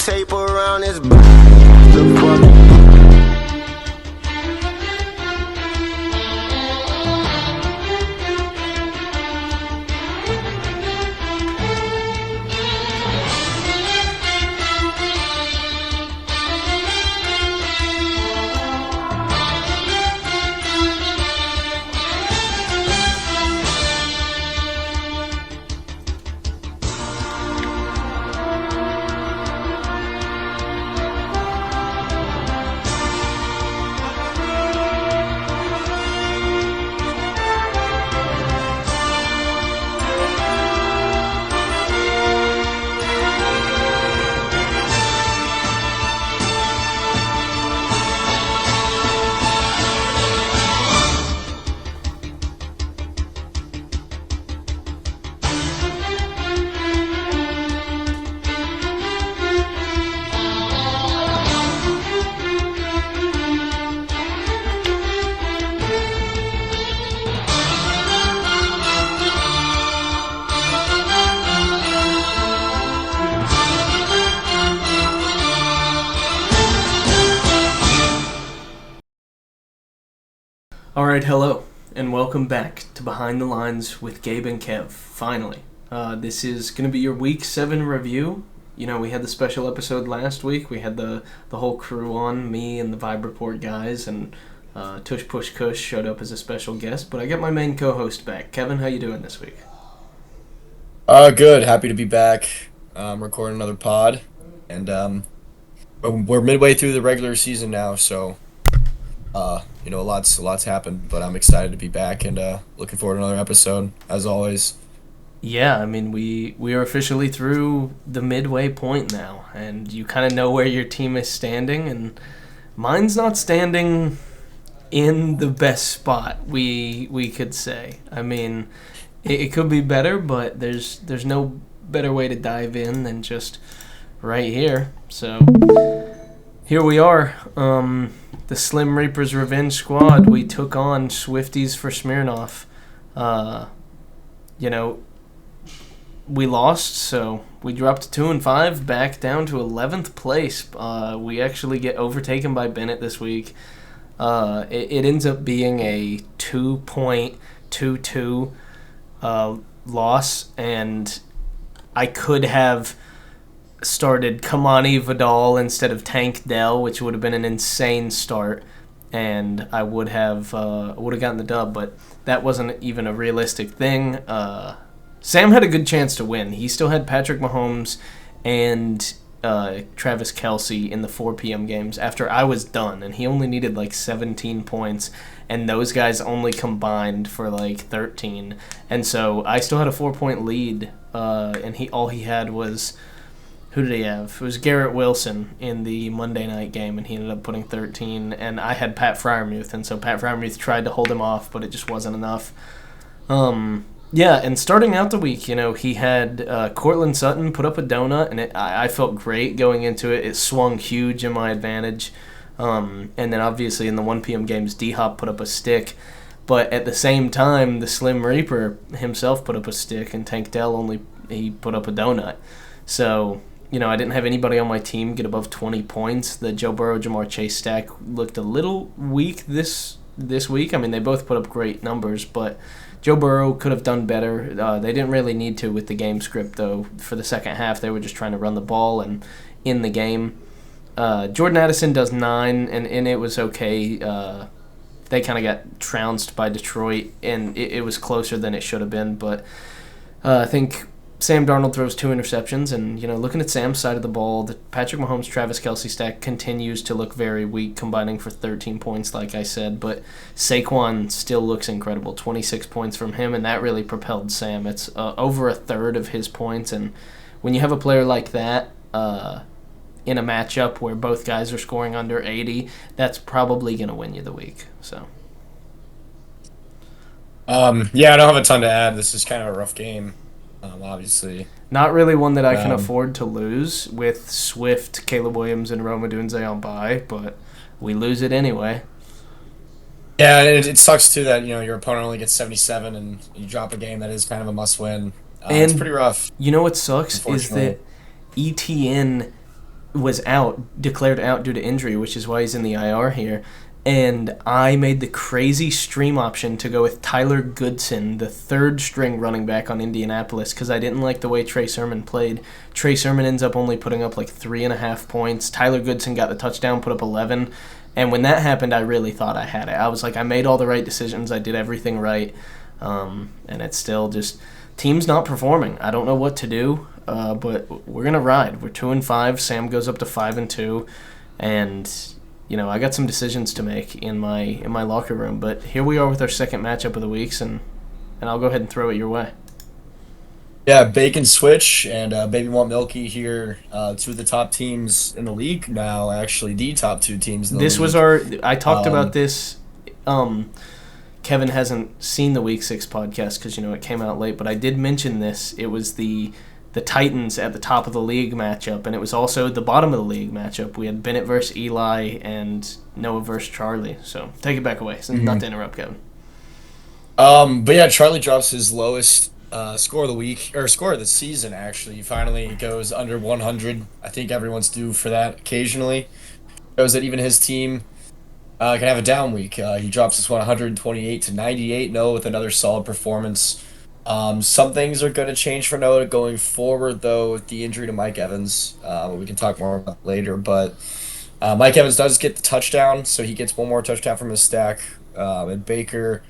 tape around his back. Alright, hello, and welcome back to Behind the Lines with Gabe and Kev, finally. This is going to be your Week 7 review. You know, we had the special episode last week. We had the whole crew on, me and the Vibe Report guys, and Tush Push Kush showed up as a special guest, but I got my main co-host back. Kevin, how you doing this week? Good. Happy to be back. Recording another pod, and we're midway through the regular season now, so lots happened. But I'm excited to be back and looking forward to another episode as always. Yeah, I mean, we are officially through the midway point now, and you kind of know where your team is standing, and mine's not standing in the best spot, we could say. I mean, it could be better, but there's no better way to dive in than just right here. So here we are, the Slim Reaper's Revenge Squad. We took on Swifties for Smirnoff. You know, we lost, so we dropped to 2-5, back down to 11th place. We actually get overtaken by Bennett this week. It ends up being a 2.22 loss, and I could have started Kamani Vidal instead of Tank Dell, which would have been an insane start, and I would have gotten the dub, but that wasn't even a realistic thing. Sam had a good chance to win. He still had Patrick Mahomes and Travis Kelce in the 4 p.m. games after I was done, and he only needed like 17 points, and those guys only combined for like 13. And so I still had a 4-point lead, and all he had was, who did he have? It was Garrett Wilson in the Monday night game, and he ended up putting 13, and I had Pat Freiermuth, and so Pat Freiermuth tried to hold him off, but it just wasn't enough. Yeah, and starting out the week, you know, he had Cortland Sutton put up a donut, and I felt great going into it. It swung huge in my advantage. And then obviously in the 1 p.m. games, D-Hop put up a stick. But at the same time, the Slim Reaper himself put up a stick, and Tank Dell he put up a donut. So, you know, I didn't have anybody on my team get above 20 points. The Joe Burrow-Jamar Chase stack looked a little weak this week. I mean, they both put up great numbers, but Joe Burrow could have done better. They didn't really need to with the game script, though. For the second half, they were just trying to run the ball and in the game. Jordan Addison does 9, and it was okay. They kind of got trounced by Detroit, and it was closer than it should have been. But I think Sam Darnold throws 2 interceptions, and, you know, looking at Sam's side of the ball, the Patrick Mahomes, Travis Kelce stack continues to look very weak, combining for 13 points, like I said, but Saquon still looks incredible, 26 points from him, and that really propelled Sam. It's over a third of his points, and when you have a player like that in a matchup where both guys are scoring under 80, that's probably going to win you the week. So, Yeah, I don't have a ton to add. This is kind of a rough game. Obviously. Not really one that I can afford to lose with Swift, Caleb Williams, and Rome Odunze on bye, but we lose it anyway. Yeah, it sucks too that, you know, your opponent only gets 77 and you drop a game that is kind of a must-win. It's pretty rough. You know what sucks is that ETN was out, declared out due to injury, which is why he's in the IR here. And I made the crazy stream option to go with Tyler Goodson, the third string running back on Indianapolis, because I didn't like the way Trey Sermon played. Trey Sermon ends up only putting up like 3.5 points. Tyler Goodson got the touchdown, put up 11. And when that happened, I really thought I had it. I was like, I made all the right decisions. I did everything right. And it's still just team's not performing. I don't know what to do, but we're gonna ride. We're 2-5. Sam goes up to 5-2, and I got some decisions to make in my locker room. But here we are with our second matchup of the weeks, and I'll go ahead and throw it your way. Yeah, Bacon Switch and Baby Want Milky here. Two of the top teams in the league now. Actually, the top two teams in the This was league. I talked about Um, this. Kevin hasn't seen the Week 6 podcast because it came out late, but I did mention this. It was the Titans at the top of the league matchup, and it was also the bottom of the league matchup. We had Bennett versus Eli and Noah versus Charlie. So take it back away. So not to interrupt, Kevin. but yeah, Charlie drops his lowest score of the week or score of the season. Actually, he finally goes under 100. I think everyone's due for that occasionally. Shows that even his team can have a down week. He drops this one 128 to 98. Noah with another solid performance. Some things are going to change for Noah going forward, though, with the injury to Mike Evans. We can talk more about later, but Mike Evans does get the touchdown, so he gets one more touchdown from his stack. And Baker,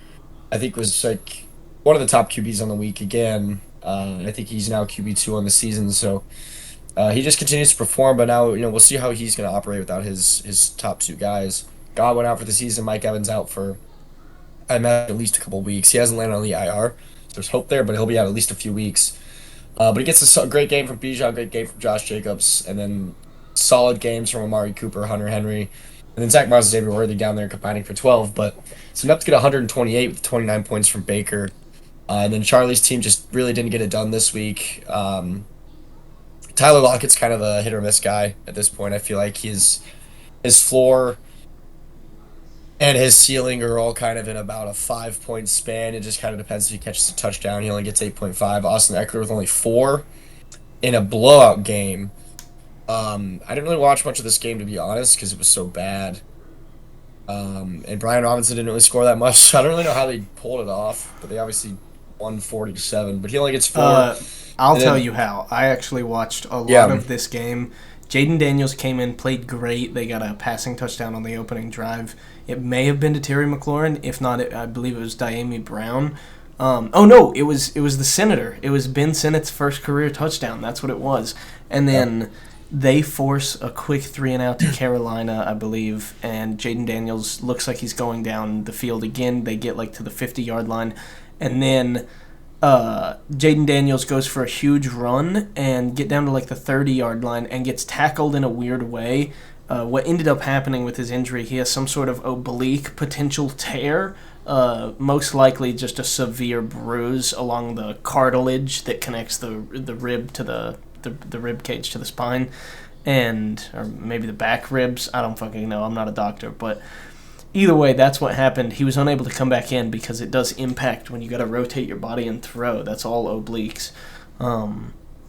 I think, was like one of the top QBs on the week again. I think he's now QB2 on the season, so he just continues to perform. But now, we'll see how he's going to operate without his top two guys. Godwin out for the season. Mike Evans out for, I imagine, at least a couple weeks. He hasn't landed on the IR. So there's hope there, but he'll be out at least a few weeks. But he gets a great game from Bijan, great game from Josh Jacobs, and then solid games from Amari Cooper, Hunter Henry, and then Zach Moss and Xavier Worthy down there combining for 12. But it's enough to get 128 with 29 points from Baker. And then Charlie's team just really didn't get it done this week. Tyler Lockett's kind of a hit or miss guy at this point. I feel like his floor and his ceiling are all kind of in about a 5 point span. It just kind of depends if he catches a touchdown. He only gets 8.5. Austin Eckler with only 4 in a blowout game. I didn't really watch much of this game, to be honest, because it was so bad. And Brian Robinson didn't really score that much, so I don't really know how they pulled it off, but they obviously won 40-7. But he only gets 4. I'll And tell then, you how. I actually watched a lot yeah, of this game. Jaden Daniels came in, played great. They got a passing touchdown on the opening drive. It may have been to Terry McLaurin. If not, I believe it was Diami Brown. Oh no, it was the Senator. It was Ben Sennett's first career touchdown. That's what it was. And then they force a quick 3-and-out to Carolina, I believe, and Jaden Daniels looks like he's going down the field again. They get to the 50-yard line, and then Jaden Daniels goes for a huge run and get down to the 30-yard line and gets tackled in a weird way. What ended up happening with his injury, he has some sort of oblique potential tear, most likely just a severe bruise along the cartilage that connects the rib to the rib cage to the spine, or maybe the back ribs. I don't fucking know. I'm not a doctor, but either way, that's what happened. He was unable to come back in because it does impact when you got to rotate your body and throw. That's all obliques.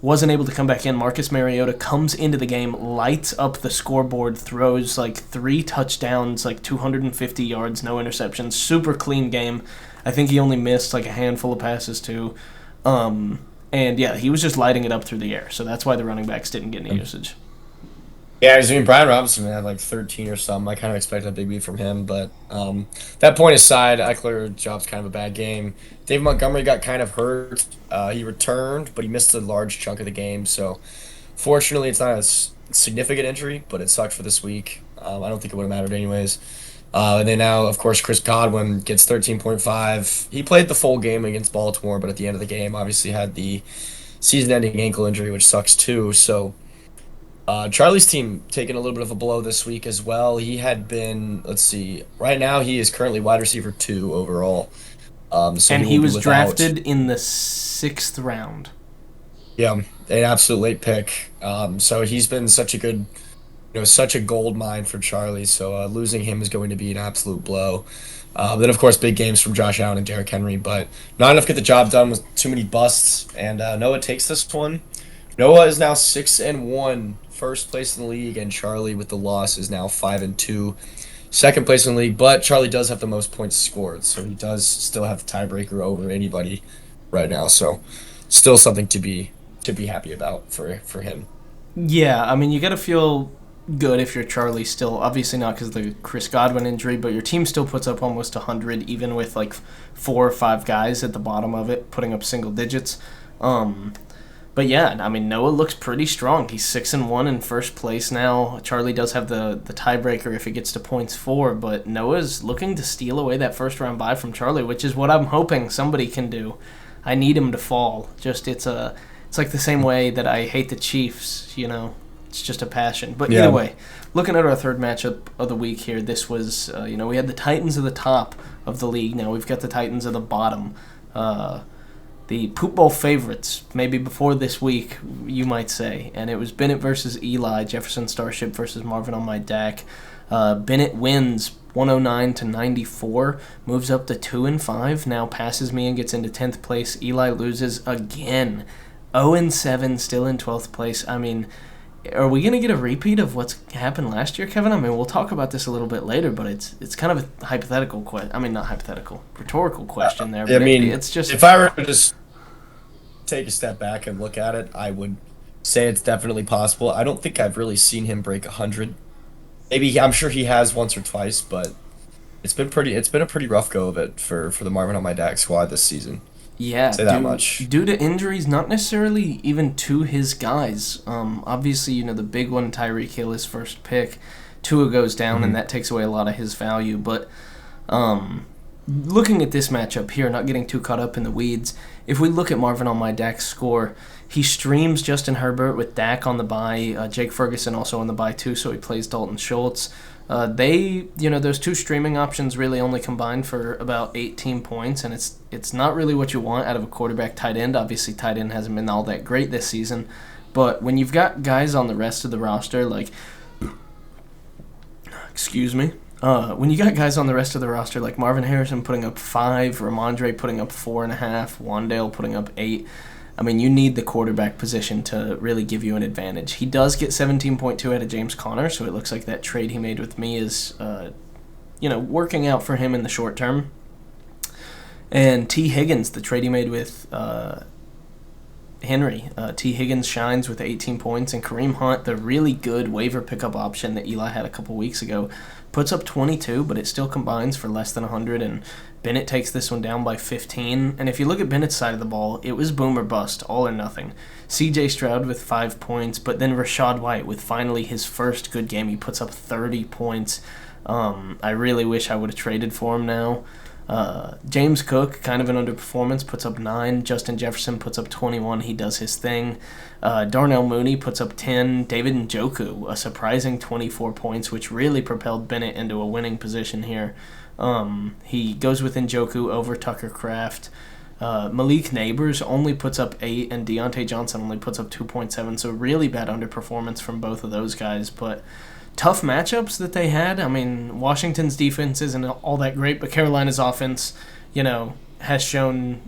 Wasn't able to come back in. Marcus Mariota comes into the game, lights up the scoreboard, throws 3 touchdowns, 250 yards, no interceptions. Super clean game. I think he only missed a handful of passes too. And yeah, he was just lighting it up through the air. So that's why the running backs didn't get any usage. Yeah, Brian Robinson had 13 or something. I kind of expected a big beat from him, but that point aside, Eckler drops kind of a bad game. David Montgomery got kind of hurt. He returned, but he missed a large chunk of the game. So, fortunately, it's not a significant injury, but it sucked for this week. I don't think it would have mattered anyways. And then now, of course, Chris Godwin gets 13.5. He played the full game against Baltimore, but at the end of the game, obviously had the season-ending ankle injury, which sucks too. So. Charlie's team taking a little bit of a blow this week as well. He had been, let's see, right now he is currently wide receiver 2 overall. So And he he will be was without, drafted in the 6th round. yeah, an absolute late pick. So he's been such a good, such a gold mine for Charlie. So losing him is going to be an absolute blow. Then of course big games from Josh Allen and Derrick Henry, but not enough to get the job done with too many busts. And Noah takes this one. Noah is now 6-1 first place in the league, and Charlie with the loss is now 5-2, second place in the league. But Charlie does have the most points scored, so he does still have the tiebreaker over anybody right now. So still something to be happy about for him. Yeah, I mean, you got to feel good if you're Charlie still. Obviously not because of the Chris Godwin injury, but your team still puts up almost 100, even with like 4 or 5 guys at the bottom of it putting up single digits. But yeah, I mean, Noah looks pretty strong. He's 6-1 in first place now. Charlie does have the tiebreaker if it gets to points 4, but Noah's looking to steal away that first round bye from Charlie, which is what I'm hoping somebody can do. I need him to fall. Just it's like the same way that I hate the Chiefs. It's just a passion. But Yeah. either way, looking at our third matchup of the week here, this was we had the Titans at the top of the league. Now we've got the Titans at the bottom. The Poop Bowl favorites, maybe before this week, you might say. And it was Bennett versus Eli, Jefferson Starship versus Marvin on my DAC. Bennett wins 109-94, moves up to 2-5, now passes me and gets into 10th place. Eli loses again, 0-7, still in 12th place. I mean, are we going to get a repeat of what's happened last year, Kevin? I mean, we'll talk about this a little bit later, but it's kind of a hypothetical question. I mean, not hypothetical, rhetorical question there. But I mean, it's just if I were to just take a step back and look at it, I would say it's definitely possible. I don't think I've really seen him break 100. Maybe I'm sure he has once or twice, but it's been a pretty rough go of it for the Marvin on my DAC squad this season. Yeah, Say that much. Due to injuries, not necessarily even to his guys. Obviously, the big one, Tyreek Hill, his first pick. Tua goes down, and that takes away a lot of his value. But looking at this matchup here, not getting too caught up in the weeds, if we look at Marvin on my Dak's score, he streams Justin Herbert with Dak on the bye, Jake Ferguson also on the bye too, so he plays Dalton Schultz. Those two streaming options really only combined for about 18 points, and it's not really what you want out of a quarterback tight end. Obviously, tight end hasn't been all that great this season, but when you've got guys on the rest of the roster, like, when you got guys on the rest of the roster like Marvin Harrison putting up 5, Ramondre putting up 4.5, Wandale putting up 8, I mean, you need the quarterback position to really give you an advantage. He does get 17.2 out of James Conner, so it looks like that trade he made with me is, working out for him in the short term. And T. Higgins, the trade he made with Henry. T. Higgins shines with 18 points, and Kareem Hunt, the really good waiver pickup option that Eli had a couple weeks ago, puts up 22, but it still combines for less than 100, and Bennett takes this one down by 15. And if you look at Bennett's side of the ball, it was boom or bust, all or nothing. C.J. Stroud with 5 points, but then Rachaad White with finally his first good game. He puts up 30 points. I really wish I would have traded for him now. James Cook, kind of an underperformance, puts up 9. Justin Jefferson puts up 21. He does his thing. Darnell Mooney puts up 10. David Njoku, a surprising 24 points, which really propelled Bennett into a winning position here. He goes with Njoku over Tucker Kraft. Malik Neighbors only puts up 8, and Deontay Johnson only puts up 2.7, so really bad underperformance from both of those guys, but tough matchups that they had. I mean, Washington's defense isn't all that great, but Carolina's offense, has shown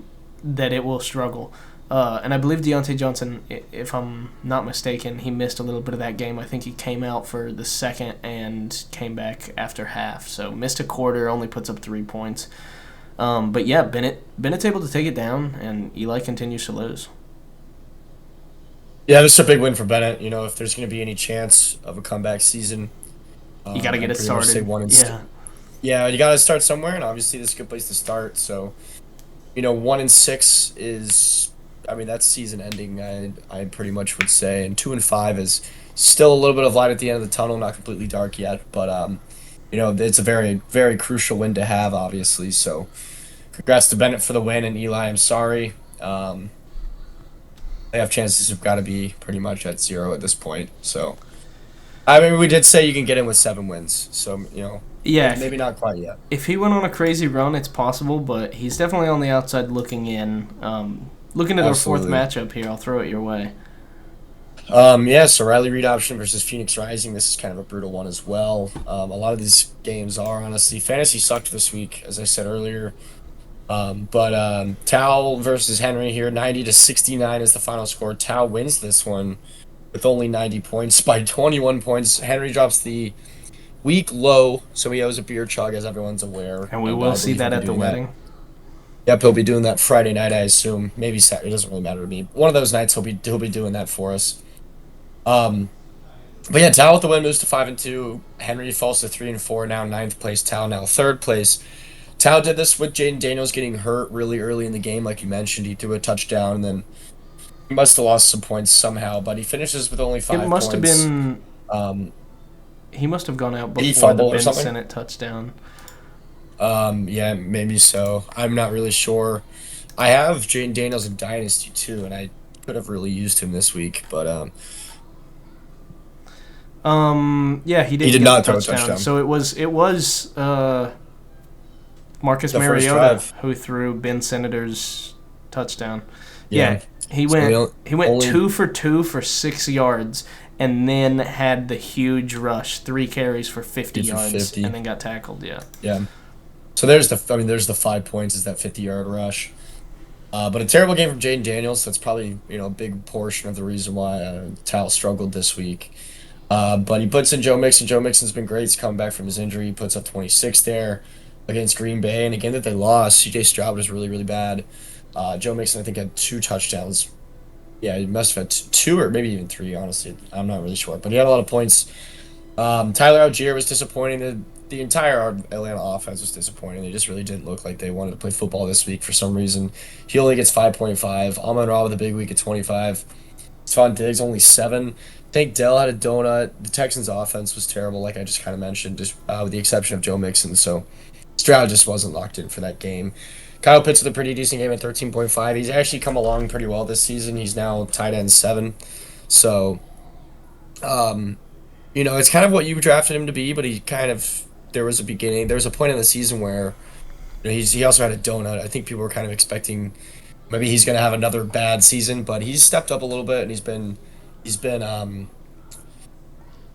that it will struggle. And I believe Deontay Johnson, if I'm not mistaken, he missed a little bit of that game. I think he came out for the second and came back after half. So missed a quarter, only puts up 3 points. But yeah, Bennett's able to take it down, and Eli continues to lose. Yeah, this is a big win for Bennett. If there's going to be any chance of a comeback season, You got to get it pretty much say started. one and Yeah. yeah, you got to start somewhere, and obviously this is a good place to start. So, 1-6 is, I mean, that's season ending. I pretty much would say, and 2-5 is still a little bit of light at the end of the tunnel, not completely dark yet, but it's a very, very crucial win to have, obviously. So, congrats to Bennett for the win, and Eli, I'm sorry. They have chances have got to be pretty much at 0 at this point. So, I mean, we did say you can get in with 7 wins. So, Yeah, maybe not quite yet. if he went on a crazy run, it's possible, but he's definitely on the outside looking in. Looking at Absolutely. our 4th matchup here, I'll throw it your way. So Riley Reid option versus Phoenix Rising. This is kind of a brutal one as well. A lot of these games are, honestly. Fantasy sucked this week, as I said earlier. Tao versus Henry here, 90-69 is the final score. Tao wins this one with only 90 points by 21 points. Henry drops the week low, so he owes a beer chug, as everyone's aware. And we And will I see believe he'll that be at the doing that. wedding. Yep, he'll be doing that Friday night, I assume. Maybe Saturday. It doesn't really matter to me. One of those nights he'll be doing that for us. Um, but yeah, Tao with the win moves to 5-2. Henry falls to 3-4. Now ninth place. Tao now third place. Tao did this with Jaden Daniels getting hurt really early in the game, like you mentioned. He threw a touchdown, and then he must have lost some points somehow. But he finishes with only It five must have points. been. Um, He must have gone out did he before the fumble or Ben something? Sinnott touchdown. Yeah, maybe so. I'm not really sure. I have Jaden Daniels in Dynasty too, and I could have really used him this week, but Yeah, he he didn't did get the not throw a touchdown. touchdown. So it was Marcus The first Mariota drive, who threw Ben Senators touchdown. yeah. Yeah, he So went the he went only 2 for 2 for 6 yards, and then had the huge rush, 3 carries for 50 for yards, 50. and then got tackled. Yeah. Yeah. So there's the 5 points is that 50-yard rush. But a terrible game from Jaden Daniels. That's probably a big portion of the reason why Tal struggled this week. But he puts in Joe Mixon. Joe Mixon's been great. He's coming back from his injury. He puts up 26 there against Green Bay. And a game that they lost, CJ Stroud was really, really bad. Joe Mixon, I think, had 2 touchdowns. Yeah, he must have had two or maybe even three, honestly. I'm not really sure. But he had a lot of points. Tyler Algier was disappointing. The entire Atlanta offense was disappointing. They just really didn't look like they wanted to play football this week for some reason. He only gets 5.5. Amon-Ra with a big week at 25. Stephon Diggs only 7. Tank Dell had a donut. The Texans' offense was terrible, like I just kind of mentioned, just with the exception of Joe Mixon. So Stroud just wasn't locked in for that game. Kyle Pitts with a pretty decent game at 13.5. He's actually come along pretty well this season. He's now tight end 7. So, um, it's kind of what you drafted him to be, but there was a point in the season where he also had a donut. I think people were kind of expecting maybe he's going to have another bad season, but he's stepped up a little bit and he's been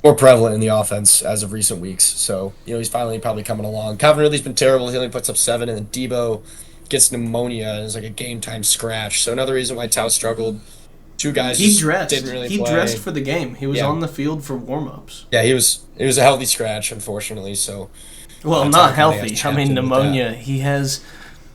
more prevalent in the offense as of recent weeks. So, he's finally probably coming along. Calvin Ridley's been terrible. He only puts up 7, and then Debo gets pneumonia and is like a game time scratch. So another reason why Tau struggled. Two guys He just dressed. didn't really He dressed play. for the game. He was Yeah. on the field for warm-ups. Yeah, it was a healthy scratch, unfortunately. So Well, Tau not kind of got healthy. I chapped mean, in with that. pneumonia. He has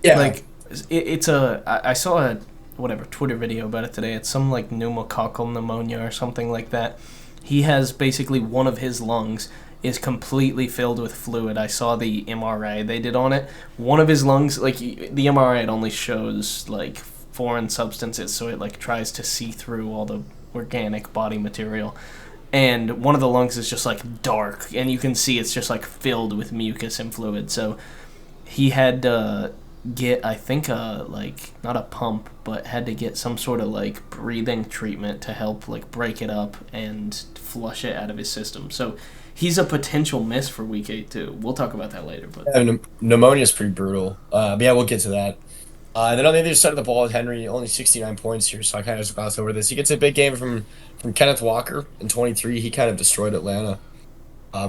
Yeah, like it's a. I saw a whatever Twitter video about it today. It's some like pneumococcal pneumonia or something like that. He has basically one of his lungs is completely filled with fluid. I saw the MRI they did on it. One of his lungs, like the MRI, it only shows like foreign substances, so it like tries to see through all the organic body material. And one of the lungs is just like dark, and you can see it's just like filled with mucus and fluid. So he had to get, I think, like not a pump, but had to get some sort of like breathing treatment to help like break it up and flush it out of his system. So he's a potential miss for week 8 too. We'll talk about that later, but pneumonia is pretty brutal. But yeah, we'll get to that. And then on the other side of the ball with Henry, only 69 points here, so I kind of just glossed over this. He gets a big game from Kenneth Walker in 23. He kind of destroyed Atlanta.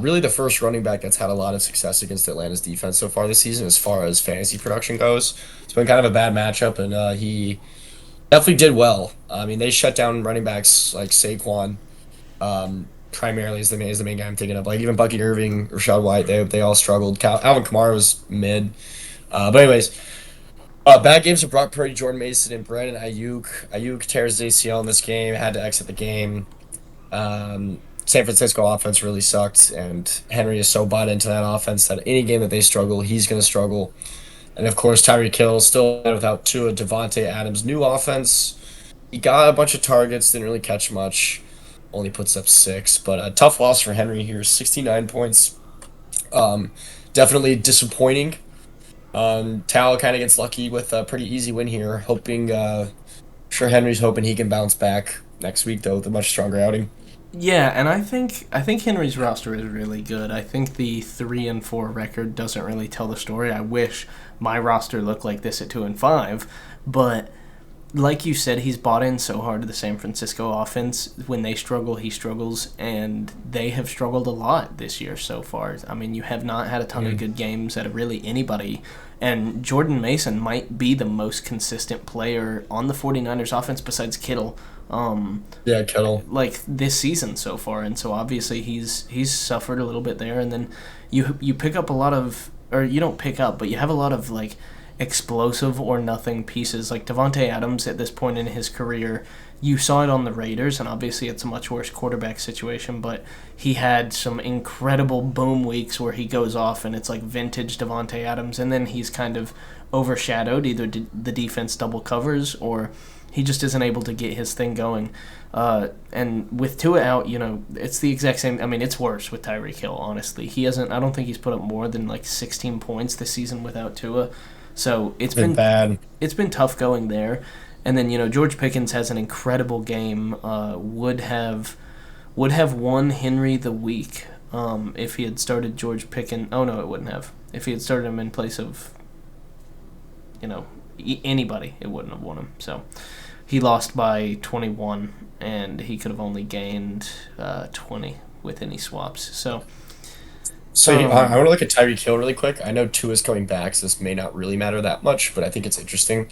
Really the first running back that's had a lot of success against Atlanta's defense so far this season as far as fantasy production goes. It's been kind of a bad matchup, and he definitely did well. I mean, they shut down running backs like Saquon, primarily is the main guy I'm thinking of. Like even Bucky Irving, Rashad White, they all struggled. Alvin Kamara was mid. But anyways, bad games for Brock Purdy, Jordan Mason, and Brandon Ayuk. Ayuk tears his ACL in this game, had to exit the game. San Francisco offense really sucked, and Henry is so bought into that offense that any game that they struggle, he's going to struggle. And of course, Tyreek Hill still without Tua. Devontae Adams' new offense. He got a bunch of targets, didn't really catch much. Only puts up 6, but a tough loss for Henry here. 69 points. Definitely disappointing. Tal kind of gets lucky with a pretty easy win here. Sure Henry's hoping he can bounce back next week though with a much stronger outing. yeah, and I think Henry's roster is really good. I think the 3-4 record doesn't really tell the story. I wish my roster looked like this at 2-5, but like you said, he's bought in so hard to the San Francisco offense. When they struggle, he struggles, and they have struggled a lot this year so far. I mean, you have not had a ton of good games out of really anybody, and Jordan Mason might be the most consistent player on the 49ers offense besides Kittle Yeah, Kettle. like this season so far, and so obviously he's suffered a little bit there. And then you pick up a lot of, or you don't pick up, but you have a lot of like explosive or nothing pieces. Like Devonte Adams at this point in his career, you saw it on the Raiders, and obviously it's a much worse quarterback situation, but he had some incredible boom weeks where he goes off and it's like vintage Devonte Adams, and then he's kind of overshadowed. Either the defense double covers or he just isn't able to get his thing going. And with Tua out, it's the exact same. I mean, it's worse with Tyreek Hill, honestly. He hasn't, I don't think he's put up more than like 16 points this season without Tua. So it's Been bad. it's been tough going there. And then, George Pickens has an incredible game. Would have won Henry the week if he had started George Pickens. Oh, no, it wouldn't have. If he had started him in place of, anybody, it wouldn't have won him. So he lost by 21, and he could have only gained 20 with any swaps. So I want to look at Tyreek Hill really quick. I know Tua's coming back, so this may not really matter that much, but I think it's interesting.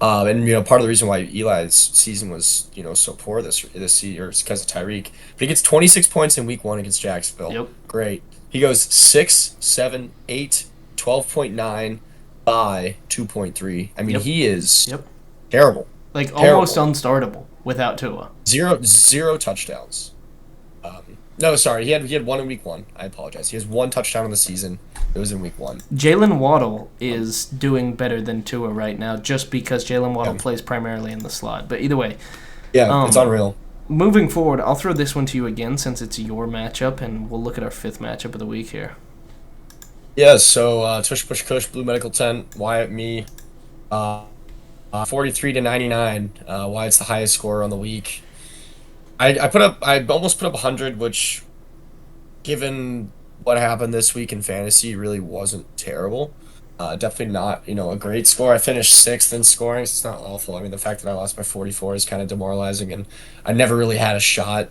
And part of the reason why Eli's season was so poor this year is because of Tyreek. But he gets 26 points in week 1 against Jacksonville. Yep. Great. He goes 6, 7, 8, 12.9 by 2.3. I mean, Yep. he is Yep. terrible. Like Terrible. almost unstartable without Tua. Zero touchdowns. No, sorry, he had one in week 1. I apologize. He has 1 touchdown in the season. It was in week 1. Jalen Waddle is doing better than Tua right now, just because Jalen Waddle Yeah. plays primarily in the slot. But either way, Yeah, it's unreal. moving forward, I'll throw this one to you again since it's your matchup, and we'll look at our 5th matchup of the week here. Yeah, so Tush Push Kush, Blue Medical Tent, Wyatt me, 43 to 99. Wyatt's the highest scorer on the week. I almost put up 100, which, given what happened this week in fantasy, really wasn't terrible. Definitely not, a great score. I finished 6th in scoring, so it's not awful. I mean, the fact that I lost by 44 is kind of demoralizing, and I never really had a shot.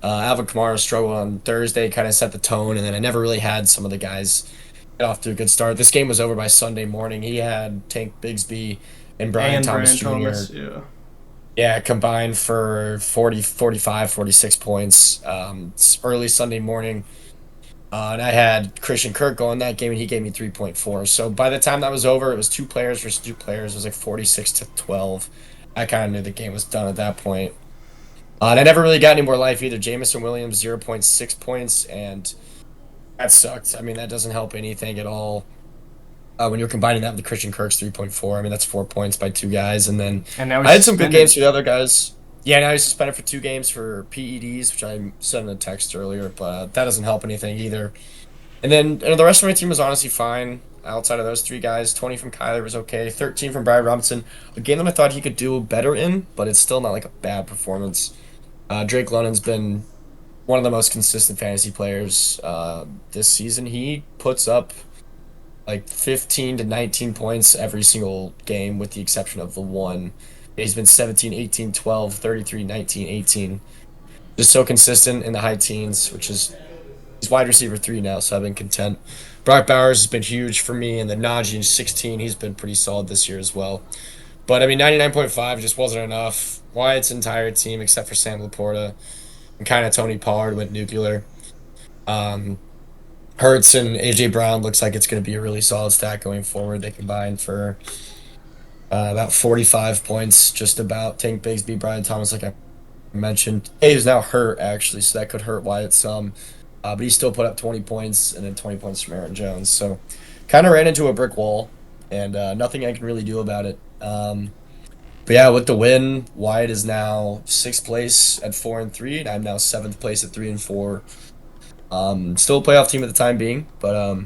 Alvin Kamara's struggle on Thursday kind of set the tone, and then I never really had some of the guys get off to a good start. This game was over by Sunday morning. He had Tank Bigsby and Brian Thomas Jr. Yeah. Yeah, combined for 40, 45, 46 points. It's early Sunday morning. And I had Christian Kirk go in that game, and he gave me 3.4. So by the time that was over, it was 2 players versus 2 players. It was like 46 to 12. I kind of knew the game was done at that point. And I never really got any more life either. Jamison Williams, 0.6 points, and that sucked. I mean, that doesn't help anything at all. When you're combining that with the Christian Kirk's 3.4, I mean, that's 4 points by 2 guys. And then And now I had some good suspended. games for the other guys. Yeah, now he's suspended for 2 games for PEDs, which I sent in a text earlier, but that doesn't help anything either. And then the rest of my team was honestly fine outside of those 3 guys. 20 from Kyler was okay. 13 from Brian Robinson. A game that I thought he could do better in, but it's still not like a bad performance. Drake London's been one of the most consistent fantasy players this season. He puts up like 15 to 19 points every single game with the exception of the one. He's been 17, 18, 12, 33, 19, 18. Just so consistent in the high teens, which is he's wide receiver 3 now, so I've been content. Brock Bowers has been huge for me, and then Najee in 16, he's been pretty solid this year as well. But I mean, 99.5 just wasn't enough. Wyatt's entire team, except for Sam Laporta and kind of Tony Pollard, went nuclear. Hurts and AJ Brown looks like it's going to be a really solid stack going forward. They combined for about 45 points, just about. Tank Bigsby, Brian Thomas, like I mentioned. He's now hurt, actually, so that could hurt Wyatt some. But he still put up 20 points and then 20 points from Aaron Jones. So kind of ran into a brick wall, and nothing I can really do about it. But yeah, with the win, Wyatt is now 6th place at 4-3, and I'm now 7th place at 3-4. Still a playoff team at the time being, but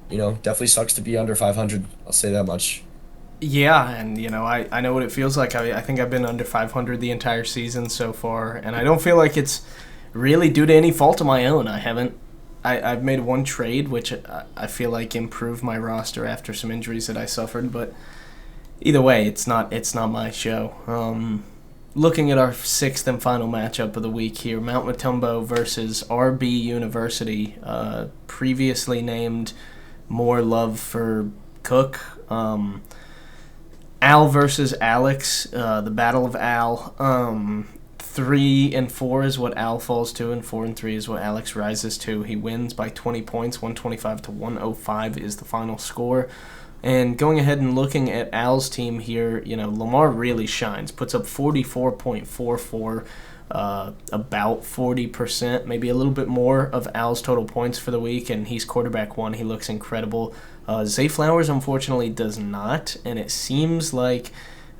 definitely sucks to be under 500. I'll say that much. Yeah, and I know what it feels like. I think I've been under 500 the entire season so far, and I don't feel like it's really due to any fault of my own. I've made 1 trade, which I feel like improved my roster after some injuries that I suffered, but either way, it's not my show. Looking at our 6th and final matchup of the week here, Mount Matumbo versus RB University, previously named More Love for Cook. Al versus Alex, the Battle of Al. 3 and 4 is what Al falls to, and 4 and 3 is what Alex rises to. He wins by 20 points, 125 to 105 is the final score. And going ahead and looking at Al's team here, Lamar really shines, puts up 44.44, about 40%, maybe a little bit more of Al's total points for the week, and he's quarterback one. He looks incredible. Zay Flowers, unfortunately, does not, and it seems like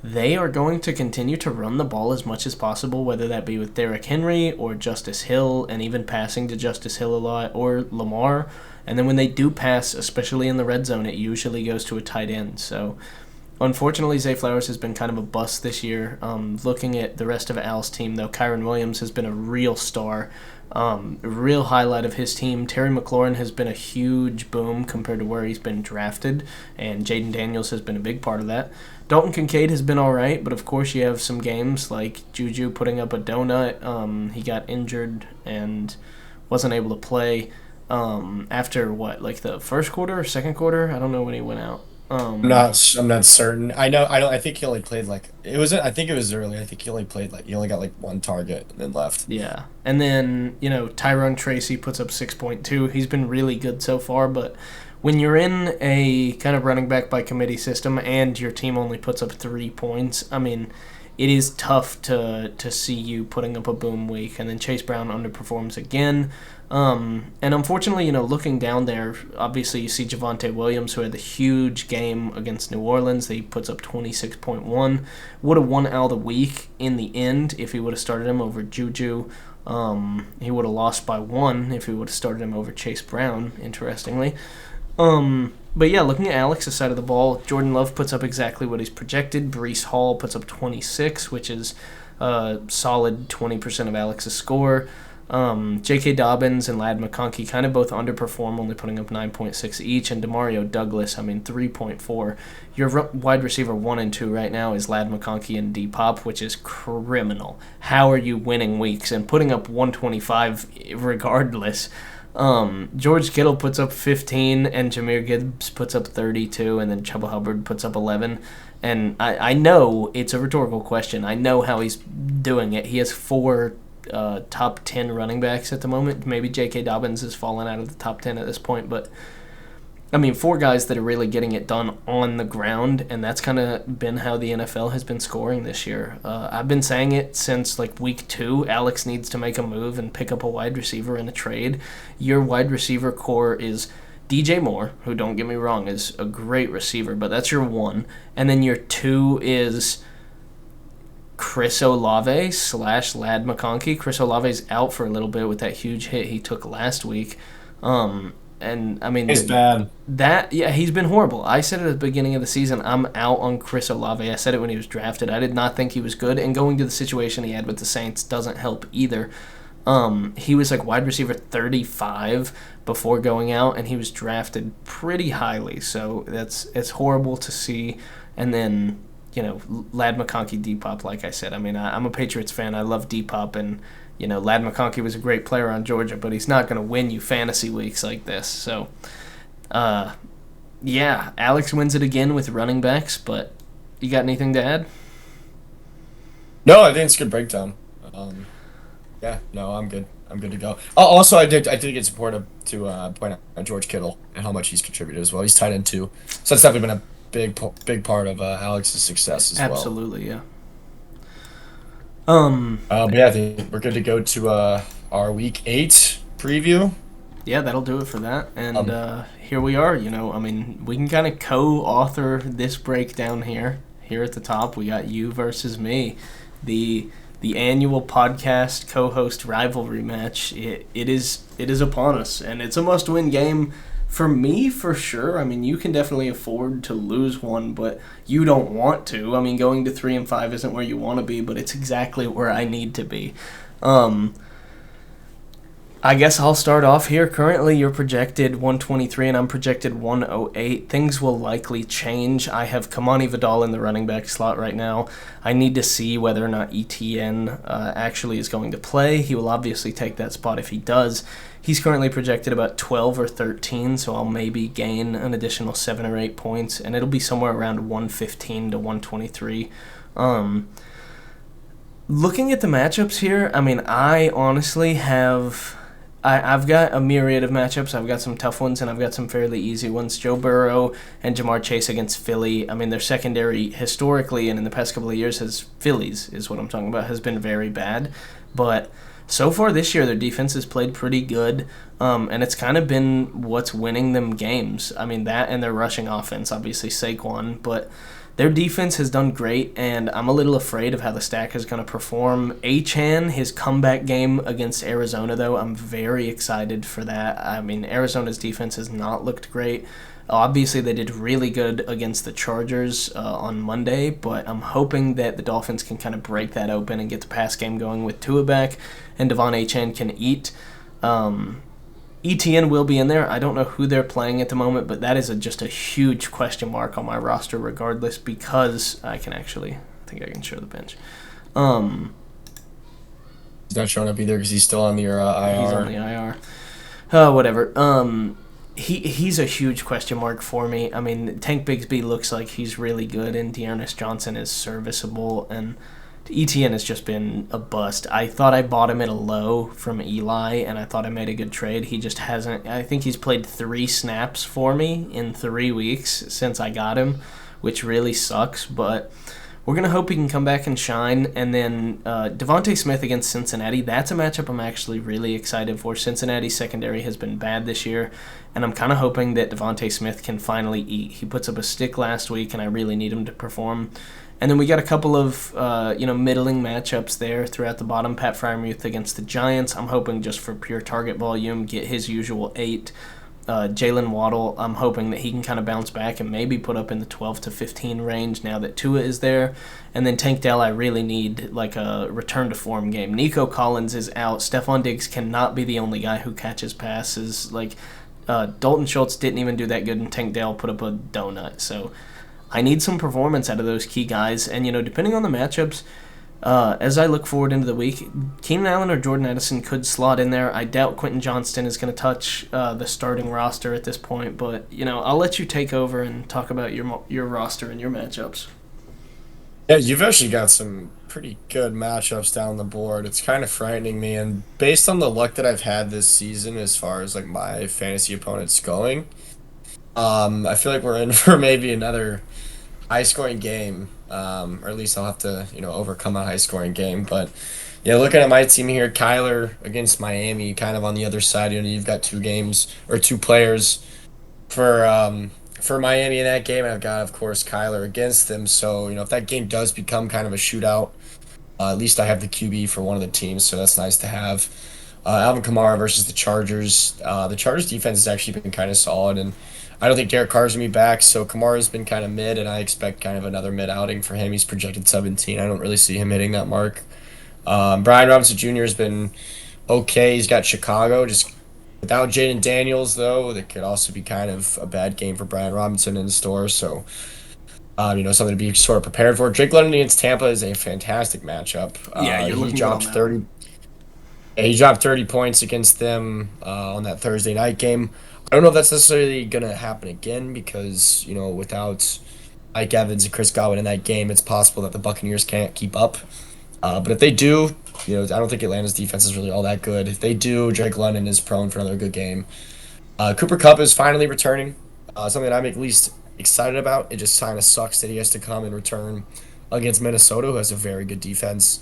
they are going to continue to run the ball as much as possible, whether that be with Derrick Henry or Justice Hill, and even passing to Justice Hill a lot, or Lamar. And then when they do pass, especially in the red zone, it usually goes to a tight end. So, unfortunately, Zay Flowers has been kind of a bust this year. Looking at the rest of Al's team, though, Kyron Williams has been a real star, a real highlight of his team. Terry McLaurin has been a huge boom compared to where he's been drafted, and Jaden Daniels has been a big part of that. Dalton Kincaid has been all right, but of course you have some games like Juju putting up a donut. He got injured and wasn't able to play after the first quarter or second quarter. I don't know when he went out. I'm not certain. I think he only played I think it was early. I think he only played he only got one target and then left. Yeah. And then, Tyrone Tracy puts up 6.2. He's been really good so far, but when you're in a kind of running back by committee system and your team only puts up 3 points, it is tough to see you putting up a boom week. And then Chase Brown underperforms again. And unfortunately, looking down there, obviously you see Javonte Williams, who had the huge game against New Orleans. He puts up 26.1. Would have won Al the week in the end if he would have started him over Juju. He would have lost by 1 if he would have started him over Chase Brown, interestingly. But yeah, looking at Alex's side of the ball, Jordan Love puts up exactly what he's projected. Breece Hall puts up 26, which is a solid 20% of Alex's score. J.K. Dobbins and Ladd McConkey kind of both underperform, only putting up 9.6 each, and Demario Douglas, 3.4. Your wide receiver 1 and 2 right now is Ladd McConkey and D-Pop, which is criminal. How are you winning weeks and putting up 125 regardless? George Kittle puts up 15, and Jahmyr Gibbs puts up 32, and then Chuba Hubbard puts up 11. And I know it's a rhetorical question. I know how he's doing it. He has 4 top 10 running backs at the moment. Maybe J.K. Dobbins has fallen out of the top 10 at this point, but 4 guys that are really getting it done on the ground, and that's kind of been how the NFL has been scoring this year. I've been saying it since week 2. Alex needs to make a move and pick up a wide receiver in a trade. Your wide receiver core is DJ Moore, who, don't get me wrong, is a great receiver, but that's your 1. And then your 2 is Chris Olave / Ladd McConkey. Chris Olave's out for a little bit with that huge hit he took last week. He's bad. He's been horrible. I said it at the beginning of the season, I'm out on Chris Olave. I said it when he was drafted. I did not think he was good, and going to the situation he had with the Saints doesn't help either. He was wide receiver 35 before going out, and he was drafted pretty highly, so it's horrible to see. And then, Ladd McConkey, D-Pop, like I said. I'm a Patriots fan. I love D-Pop, and Ladd McConkey was a great player on Georgia, but he's not going to win you fantasy weeks like this. So, Alex wins it again with running backs, but you got anything to add? No, I think it's a good breakdown. I'm good. I'm good to go. Also, I think it's important to point out George Kittle and how much he's contributed as well. He's tight end too, so it's definitely been a big part of Alex's success as well. Absolutely, yeah. I think we're good to go to our week 8 preview. Yeah, that'll do it for that. And here we are. We can kind of co-author this breakdown here. Here at the top, we got you versus me, the annual podcast co-host rivalry match. It is upon us, and it's a must-win game. For me, for sure. You can definitely afford to lose one, but you don't want to. Going to 3-5 isn't where you want to be, but it's exactly where I need to be. I guess I'll start off here. Currently, you're projected 123, and I'm projected 108. Things will likely change. I have Kamani Vidal in the running back slot right now. I need to see whether or not ETN actually is going to play. He will obviously take that spot if he does. He's currently projected about 12 or 13, so I'll maybe gain an additional 7 or 8 points, and it'll be somewhere around 115 to 123. Looking at the matchups here, I mean, I honestly have. I've got a myriad of matchups. I've got some tough ones and I've got some fairly easy ones. Joe Burrow and Jamar Chase against Philly. I mean, their secondary historically and in the past couple of years has Phillies is what I'm talking about has been very bad, but so far this year their defense has played pretty good, and it's kind of been what's winning them games. I mean that and their rushing offense, obviously Saquon, but their defense has done great, and I'm a little afraid of how the stack is going to perform. Achan, his comeback game against Arizona, though, I'm very excited for that. I mean, Arizona's defense has not looked great. Obviously, they did really good against the Chargers on Monday, but I'm hoping that the Dolphins can kind of break that open and get the pass game going with Tua back, and Devon Achan can eat. ETN will be in there. I don't know who they're playing at the moment, but that is just a huge question mark on my roster regardless because I think I can show the bench. He's not showing up either because he's still on the He's on IR. the IR. Whatever. He's a huge question mark for me. I mean, Tank Bigsby looks like he's really good, and Dearness Johnson is serviceable, and ETN has just been a bust. I thought I bought him at a low from Eli, and I thought I made a good trade. He just hasn't. I think he's played 3 snaps for me in 3 weeks since I got him, which really sucks, but we're going to hope he can come back and shine. And then Devontae Smith against Cincinnati. That's a matchup I'm actually really excited for. Cincinnati's secondary has been bad this year, and I'm kind of hoping that Devontae Smith can finally eat. He puts up a stick last week, and I really need him to perform. And then we got a couple of middling matchups there throughout the bottom. Pat Fryermuth against the Giants. I'm hoping just for pure target volume, get his usual 8. Jalen Waddle, I'm hoping that he can kind of bounce back and maybe put up in the 12 to 15 range now that Tua is there. And then Tank Dell, I really need like a return to form game. Nico Collins is out. Stephon Diggs cannot be the only guy who catches passes. Like Dalton Schultz didn't even do that good, and Tank Dell put up a donut. So I need some performance out of those key guys. And, depending on the matchups, as I look forward into the week, Keenan Allen or Jordan Addison could slot in there. I doubt Quentin Johnston is going to touch the starting roster at this point, but I'll let you take over and talk about your roster and your matchups. Yeah, you've actually got some pretty good matchups down the board. It's kind of frightening me, and based on the luck that I've had this season, as far as like my fantasy opponents going, I feel like we're in for maybe another high scoring game. Or at least I'll have to, overcome a high scoring game. But yeah, looking at my team here, Kyler against Miami, kind of on the other side. You've got 2 games or 2 players for Miami in that game. And I've got, of course, Kyler against them. So, if that game does become kind of a shootout, at least I have the QB for one of the teams, so that's nice to have. Alvin Kamara versus the Chargers. The Chargers defense has actually been kind of solid, and I don't think Derek Carr's gonna be back. So Kamara's been kind of mid, and I expect kind of another mid outing for him. He's projected 17. I don't really see him hitting that mark. Brian Robinson Jr. has been okay. He's got Chicago. Just without Jaden Daniels, though, that could also be kind of a bad game for Brian Robinson in the store. So something to be sort of prepared for. Drake London against Tampa is a fantastic matchup. Yeah, you're He looking good on dropped that 30. one. He dropped 30 points against them on that Thursday night game. I don't know if that's necessarily going to happen again because without Mike Evans and Chris Godwin in that game, it's possible that the Buccaneers can't keep up. But if they do, I don't think Atlanta's defense is really all that good. If they do, Drake London is prone for another good game. Cooper Kupp is finally returning. Something that I'm at least excited about. It just kind of sucks that he has to come and return against Minnesota, who has a very good defense.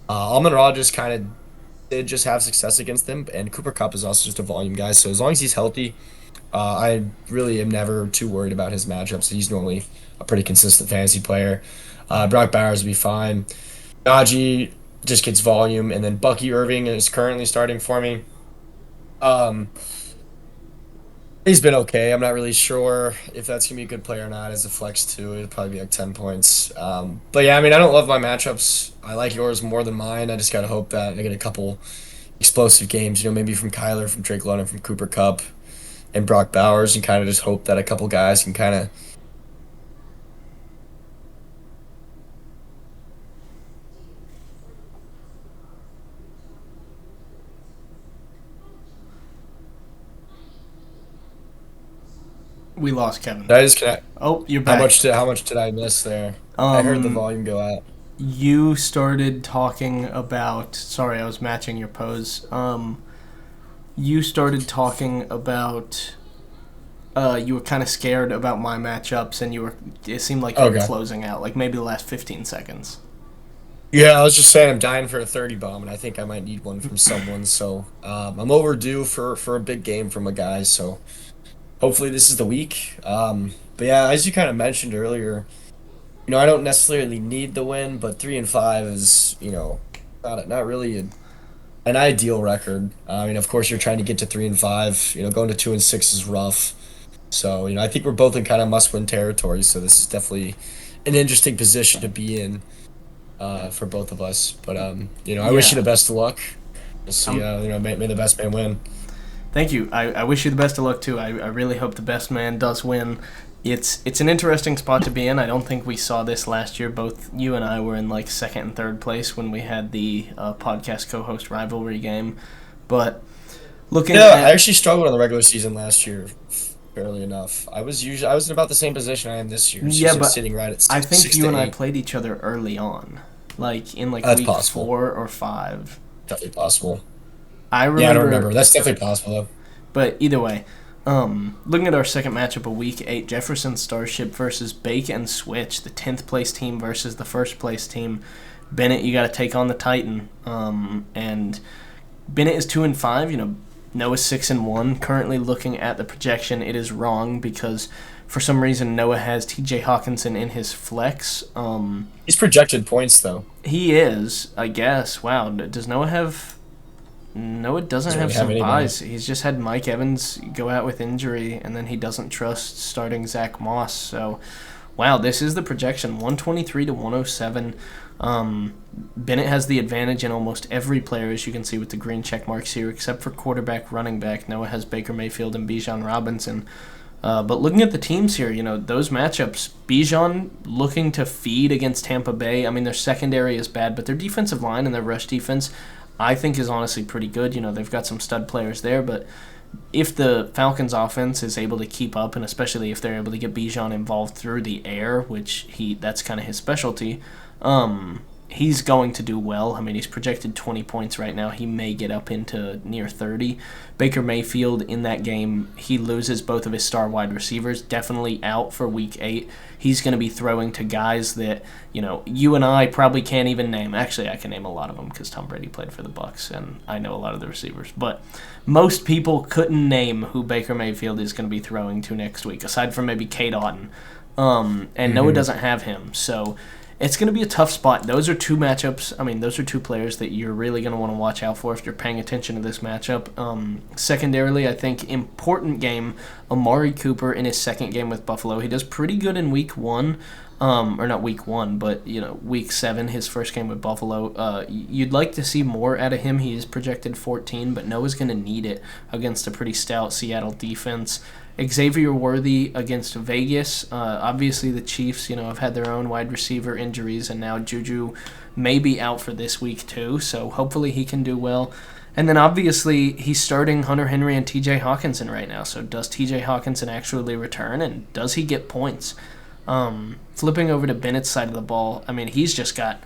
Amon Ra just kind of did just have success against them, and Cooper Kupp is also just a volume guy. So as long as he's healthy, I really am never too worried about his matchups. He's normally a pretty consistent fantasy player. Brock Bowers will be fine. Najee just gets volume, and then Bucky Irving is currently starting for me. Um, He's been okay. I'm not really sure if that's gonna be a good player or not as a flex too. It'd probably be like 10 points. But yeah, I mean, I don't love my matchups. I like yours more than mine. I just gotta hope that I get a couple explosive games. Maybe from Kyler, from Drake London, from Cooper Kupp, and Brock Bowers, and kind of just hope that a couple guys can kind of. We lost Kevin. Did I just connect? Oh, you're How back. much did I miss there? I heard the Um, volume go out. You started talking about. Sorry, I was matching your pose. You started talking about. You were kind of scared about my matchups, and you were. It seemed like you were Okay. closing out, like maybe the last 15 seconds. Yeah, I was just saying I'm dying for a 30 bomb, and I think I might need one from someone. So I'm overdue for a big game from a guy. So hopefully this is the week. But yeah, as you kind of mentioned earlier, I don't necessarily need the win, but 3-5 is, not really an ideal record. I mean, of course, you're trying to get to 3-5. Going to 2-6 is rough. So I think we're both in kind of must-win territory. So this is definitely an interesting position to be in for both of us. But I wish you Yeah. the best of luck. We'll see. Um, May the best man win. Thank you. I wish you the best of luck too. I really hope the best man does win. It's an interesting spot to be in. I don't think we saw this last year. Both you and I were in like second and third place when we had the podcast co-host rivalry game. But looking Yeah, I at actually struggled in the regular season last year, fairly enough. I was in about the same position I am this year. It's yeah, usually but sitting right at I six, think six you to and I eight. played each other early on, like in like That's week possible. 4 or 5. Definitely possible. I Yeah, I don't remember. remember. That's definitely possible though. But either way, looking at our second matchup of Week 8, Jefferson Starship versus Bake and Switch, the 10th place team versus the first place team. Bennett, you got to take on the Titan. And Bennett is 2-5. Noah's 6-1. Currently looking at the projection, it is wrong because for some reason Noah has T.J. Hawkinson in his flex. He's projected points though. He is, I guess. Wow, does Noah have? Noah doesn't Doesn't have really have some anybody. buys. He's just had Mike Evans go out with injury, and then he doesn't trust starting Zach Moss. So, wow, this is the projection: 123 to 107. Bennett has the advantage in almost every player, as you can see with the green check marks here, except for quarterback, running back. Noah has Baker Mayfield and Bijan Robinson. But looking at the teams here, those matchups, Bijan looking to feed against Tampa Bay. I mean, their secondary is bad, but their defensive line and their rush defense, I think, is honestly pretty good. They've got some stud players there, but if the Falcons' offense is able to keep up, and especially if they're able to get Bijan involved through the air, which that's kind of his specialty, he's going to do well. I mean, he's projected 20 points right now. He may get up into near 30. Baker Mayfield in that game, he loses both of his star wide receivers, definitely out for week 8. He's going to be throwing to guys that, you and I probably can't even name. Actually, I can name a lot of them because Tom Brady played for the Bucs, and I know a lot of the receivers. But most people couldn't name who Baker Mayfield is going to be throwing to next week, aside from maybe Kate Otten. And Noah Hmm. doesn't have him, so it's going to be a tough spot. Those are two matchups. I mean, those are two players that you're really going to want to watch out for if you're paying attention to this matchup. Secondarily, I think important game, Amari Cooper in his second game with Buffalo. He does pretty good in week 1. Or not week 1, but week 7, his first game with Buffalo. You'd like to see more out of him. He is projected 14, but Noah's going to need it against a pretty stout Seattle defense. Xavier Worthy against Vegas. Obviously, the Chiefs, have had their own wide receiver injuries, and now Juju may be out for this week too. So hopefully he can do well. And then obviously he's starting Hunter Henry and T.J. Hawkinson right now. So does T.J. Hawkinson actually return, and does he get points? Flipping over to Bennett's side of the ball, I mean, he's just got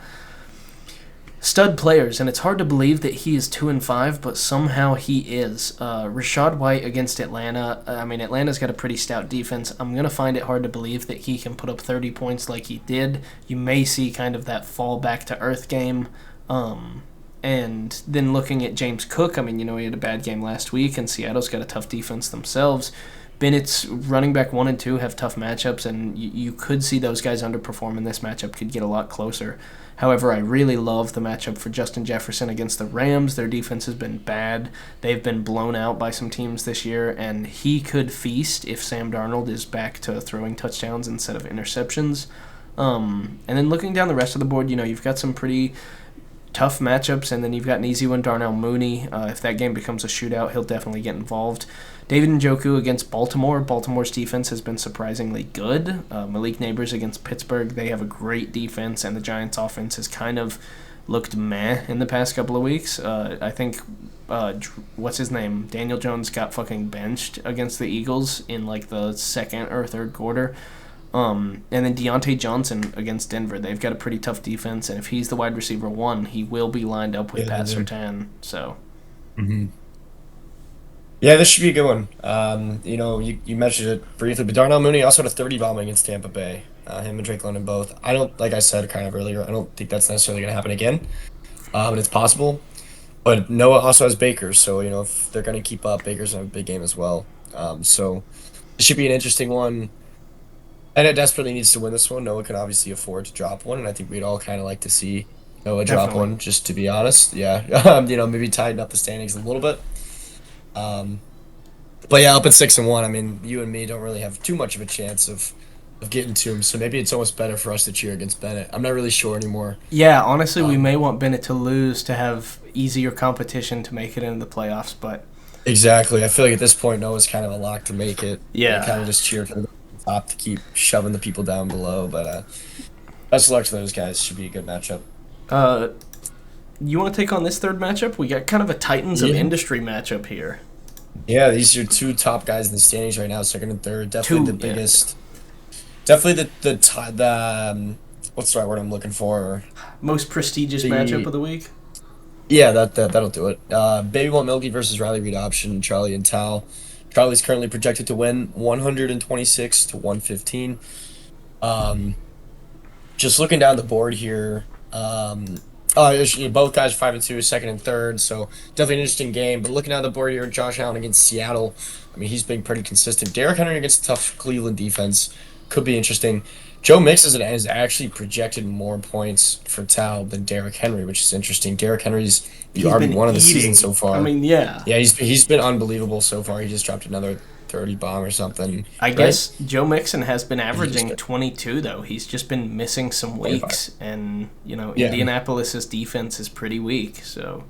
stud players, and it's hard to believe that he is 2-5, but somehow he is. Rashad White against Atlanta. I mean, Atlanta's got a pretty stout defense. I'm gonna find it hard to believe that he can put up 30 points like he did. You may see kind of that fall back to earth game. And then looking at James Cook, I mean, he had a bad game last week, and Seattle's got a tough defense themselves. Bennett's running back 1 and 2 have tough matchups, and you could see those guys underperform, and this matchup could get a lot closer. However, I really love the matchup for Justin Jefferson against the Rams. Their defense has been bad. They've been blown out by some teams this year, and he could feast if Sam Darnold is back to throwing touchdowns instead of interceptions. And then looking down the rest of the board, you've got some pretty tough matchups, and then you've got an easy one, Darnell Mooney. If that game becomes a shootout, he'll definitely get involved. David Njoku against Baltimore. Baltimore's defense has been surprisingly good. Malik Neighbors against Pittsburgh. They have a great defense, and the Giants' offense has kind of looked meh in the past couple of weeks. I think, what's his name? Daniel Jones got fucking benched against the Eagles in like the second or third quarter. And then Deontay Johnson against Denver. They've got a pretty tough defense, and if he's the wide receiver one, he will be lined up with Yeah, they Pat do. Surtain. So Hmm. Yeah, this should be a good one. You mentioned it briefly, but Darnell Mooney also had a 30 bomb against Tampa Bay. Him and Drake London both. I don't, like I said kind of earlier, I don't think that's necessarily going to happen again, but it's possible. But Noah also has Baker, so if they're going to keep up, Baker's in a big game as well. So it should be an interesting one. And it desperately needs to win this one. Noah can obviously afford to drop one, and I think we'd all kind of like to see Noah drop definitely. one, just to be honest. Yeah, maybe tighten up the standings a little bit. Um, but yeah, up at 6-1, I mean, you and me don't really have too much of a chance of getting to him. So maybe it's almost better for us to cheer against Bennett. I'm not really sure anymore. Yeah, honestly, we Um, may want Bennett to lose to have easier competition to make it into the playoffs, but exactly. I feel like at this point, Noah's kind of a lock to make it. You kind yeah. of just cheer for the top to keep shoving the people down below. But best of luck to those guys. Should be a good matchup. Uh, you want to take on this third matchup? We got kind of a Titans of Yeah. industry matchup here. Yeah, these are two top guys in the standings right now, second and third. Definitely the Two, yeah. biggest. Definitely the what's the right word I'm looking for? Most prestigious matchup The of the week. Yeah, that'll do it. Baby Won't Milky versus Riley Reed option, Charlie and Tal. Charlie's currently projected to win 126 to 115. Um, just looking down the board here, both guys 5-2, second and third, so definitely an interesting game. But looking down the board here, Josh Allen against Seattle, I mean, he's been pretty consistent. Derrick Henry against a tough Cleveland defense could be interesting. Joe Mix is actually projected more points for Tal than Derrick Henry, which is interesting. Derrick Henry's the He's been RB1 of the season so eating. I far. mean, yeah. Yeah, he's been unbelievable so far. He just dropped another 30 bomb or something, I right? guess Joe Mixon has been He just averaging got 22 though. He's just been missing some 25. weeks, and Yeah. Indianapolis's defense is pretty weak. So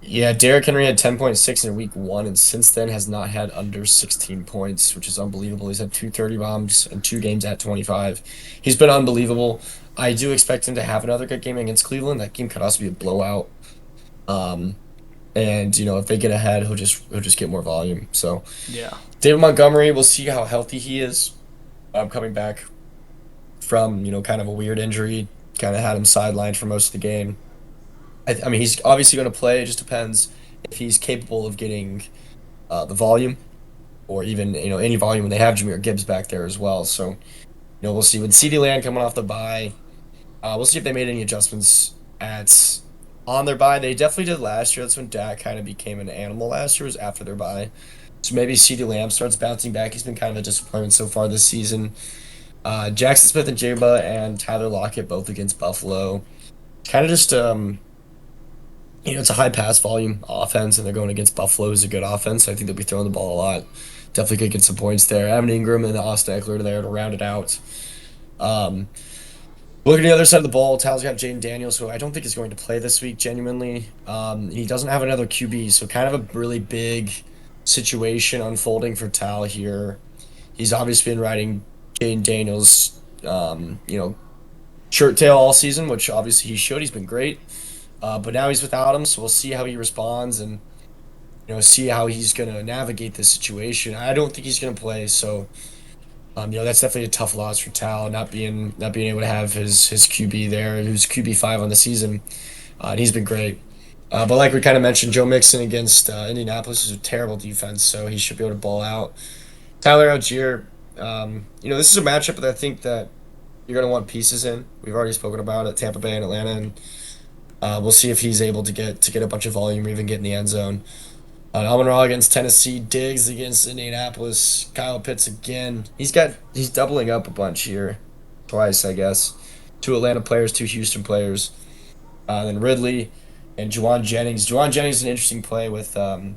Yeah, Derrick Henry had 10.6 in week one, and since then has not had under 16 points, which is unbelievable. He's had two 30 bombs and two games at 25. He's been unbelievable. I do expect him to have another good game against Cleveland. That game could also be a blowout. Um, and if they get ahead, he'll just get more volume. So yeah, David Montgomery, we'll see how healthy he is. Coming back from kind of a weird injury, kind of had him sidelined for most of the game. I mean, he's obviously going to play. It just depends if he's capable of getting the volume, or even any volume when they have Jameer Gibbs back there as well. So we'll see. With CeeDee Lamb coming off the bye, we'll see if they made any adjustments at on their bye. They definitely did last year. That's when Dak kind of became an animal last year, was after their bye. So maybe CeeDee Lamb starts bouncing back. He's been kind of a disappointment so far this season. Jackson Smith and Jigba and Tyler Lockett both against Buffalo. Kind of just it's a high pass volume offense, and they're going against Buffalo, who's a good offense. So I think they'll be throwing the ball a lot. Definitely could get some points there. Evan Ingram and Austin Eckler there to round it out. Um, Looking at the other side of the ball, Tal's got Jaden Daniels, who I don't think is going to play this week, genuinely. He doesn't have another QB, so kind of a really big situation unfolding for Tal here. He's obviously been riding Jaden Daniels, shirt tail all season, which obviously he should. He's been great. But now he's without him, so we'll see how he responds and see how he's gonna navigate this situation. I don't think he's gonna play, so that's definitely a tough loss for Tal, not being able to have his QB there, who's QB5 on the season. And he's been great. But like we kind of mentioned, Joe Mixon against Indianapolis is a terrible defense, so he should be able to ball out. Tyler Algier, this is a matchup that I think that you're gonna want pieces in. We've already spoken about it, Tampa Bay and Atlanta, and we'll see if he's able to get a bunch of volume or even get in the end zone. Amon Ra against Tennessee, Diggs against Indianapolis, Kyle Pitts again. He's doubling up a bunch here, twice I guess. Two Atlanta players, two Houston players. Then Ridley and Juwan Jennings. Juwan Jennings is an interesting play with Brandon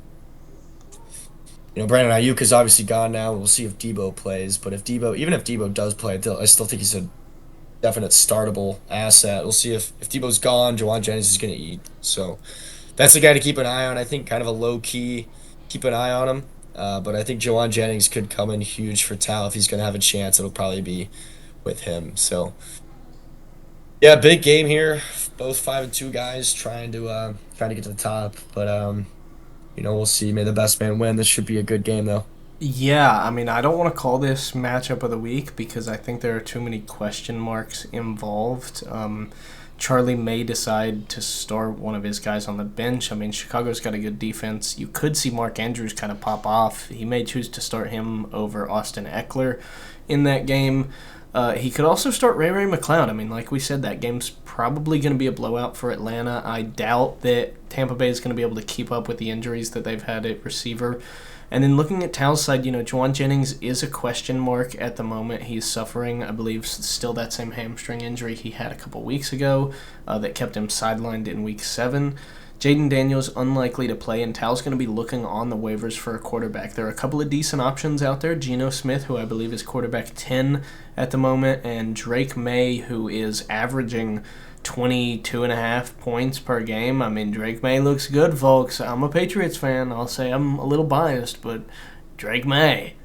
Ayuk is obviously gone now. We'll see if Debo plays, but even if Debo does play, I still think he's a definite startable asset. We'll see if Debo's gone, Juwan Jennings is going to eat. So that's a guy to keep an eye on. I think kind of a low key keep an eye on him. But I think Jawan Jennings could come in huge for Tal. If he's going to have a chance, it'll probably be with him. So yeah, big game here. Both 5-2 guys trying to get to the top. But we'll see. May the best man win. This should be a good game though. Yeah, I mean, I don't want to call this matchup of the week because I think there are too many question marks involved. Charlie may decide to start one of his guys on the bench. I mean, Chicago's got a good defense. You could see Mark Andrews kind of pop off. He may choose to start him over Austin Eckler in that game. He could also start Ray Ray McCloud. I mean, like we said, that game's probably going to be a blowout for Atlanta. I doubt that Tampa Bay is going to be able to keep up with the injuries that they've had at receiver. And then looking at Tal's side, Juwan Jennings is a question mark at the moment. He's suffering, I believe, still that same hamstring injury he had a couple weeks ago that kept him sidelined in Week 7. Jaden Daniels unlikely to play, and Tal's going to be looking on the waivers for a quarterback. There are a couple of decent options out there. Geno Smith, who I believe is quarterback 10 at the moment, and Drake May, who is averaging 22.5 points per game. I mean, Drake May looks good, folks. I'm a Patriots fan. I'll say I'm a little biased, but Drake May.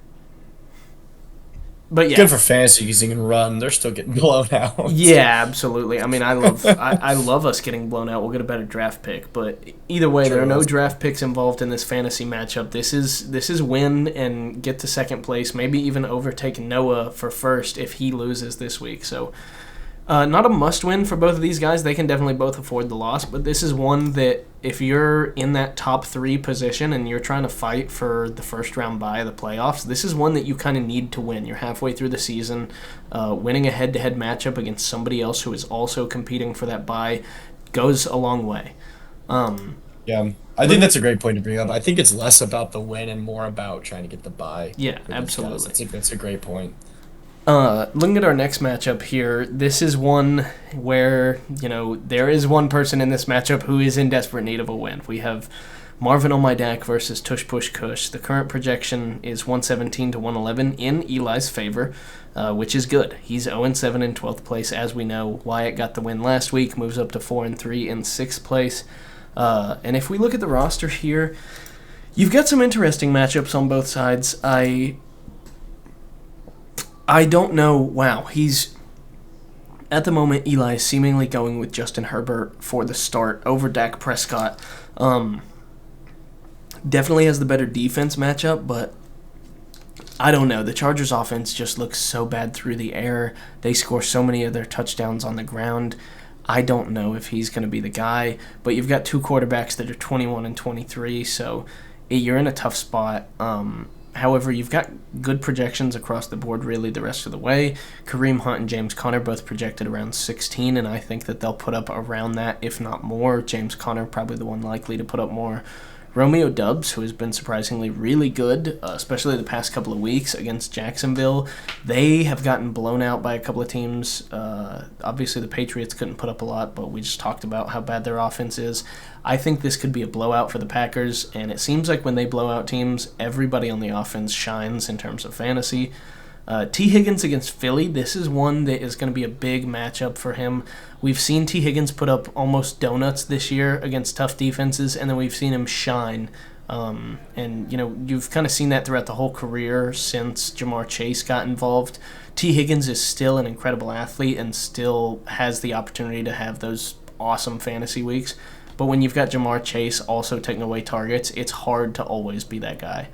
But yeah. Good for fantasy because he can run. They're still getting blown out. Yeah, absolutely. I mean, I love us getting blown out. We'll get a better draft pick, but either way, there are no draft picks involved in this fantasy matchup. This is win and get to second place, maybe even overtake Noah for first if he loses this week. So not a must-win for both of these guys. They can definitely both afford the loss, but this is one that if you're in that top 3 position and you're trying to fight for the first-round bye of the playoffs, this is one that you kind of need to win. You're halfway through the season. Winning a head-to-head matchup against somebody else who is also competing for that bye goes a long way. Yeah, I think that's a great point to bring up. I think it's less about the win and more about trying to get the bye. Yeah, absolutely. That's a great point. Looking at our next matchup here, this is one where, there is one person in this matchup who is in desperate need of a win. We have Marvin O'Mydak versus Tush Push Kush. The current projection is 117 to 111 in Eli's favor, which is good. He's 0-7 in 12th place, as we know. Wyatt got the win last week, moves up to 4-3 in 6th place. And if we look at the roster here, you've got some interesting matchups on both sides. I don't know. Wow, he's at the moment. Eli is seemingly going with Justin Herbert for the start over Dak Prescott. Definitely has the better defense matchup, but I don't know. The Chargers' offense just looks so bad through the air. They score so many of their touchdowns on the ground. I don't know if he's going to be the guy, but you've got two quarterbacks that are 21 and 23, so you're in a tough spot. However, you've got good projections across the board really the rest of the way. Kareem Hunt and James Conner both projected around 16, and I think that they'll put up around that, if not more. James Conner probably the one likely to put up more. Romeo Doubs, who has been surprisingly really good, especially the past couple of weeks against Jacksonville. They have gotten blown out by a couple of teams. Obviously, the Patriots couldn't put up a lot, but we just talked about how bad their offense is. I think this could be a blowout for the Packers, and it seems like when they blow out teams, everybody on the offense shines in terms of fantasy. T. Higgins against Philly, this is one that is going to be a big matchup for him. We've seen T. Higgins put up almost donuts this year against tough defenses, and then we've seen him shine. You've kind of seen that throughout the whole career since Jamar Chase got involved. T. Higgins is still an incredible athlete and still has the opportunity to have those awesome fantasy weeks. But when you've got Jamar Chase also taking away targets, it's hard to always be that guy.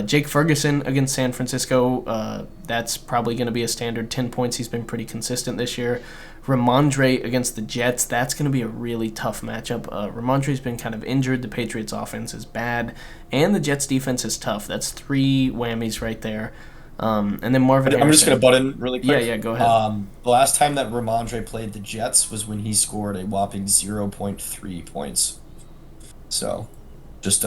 Jake Ferguson against San Francisco, that's probably going to be a standard 10 points. He's been pretty consistent this year. Ramondre against the Jets, that's going to be a really tough matchup. Ramondre's been kind of injured. The Patriots' offense is bad, and the Jets' defense is tough. That's 3 whammies right there. And then Marvin Harrison. I'm just going to butt in really quick. Yeah, go ahead. The last time that Ramondre played the Jets was when he scored a whopping 0.3 points. So... Just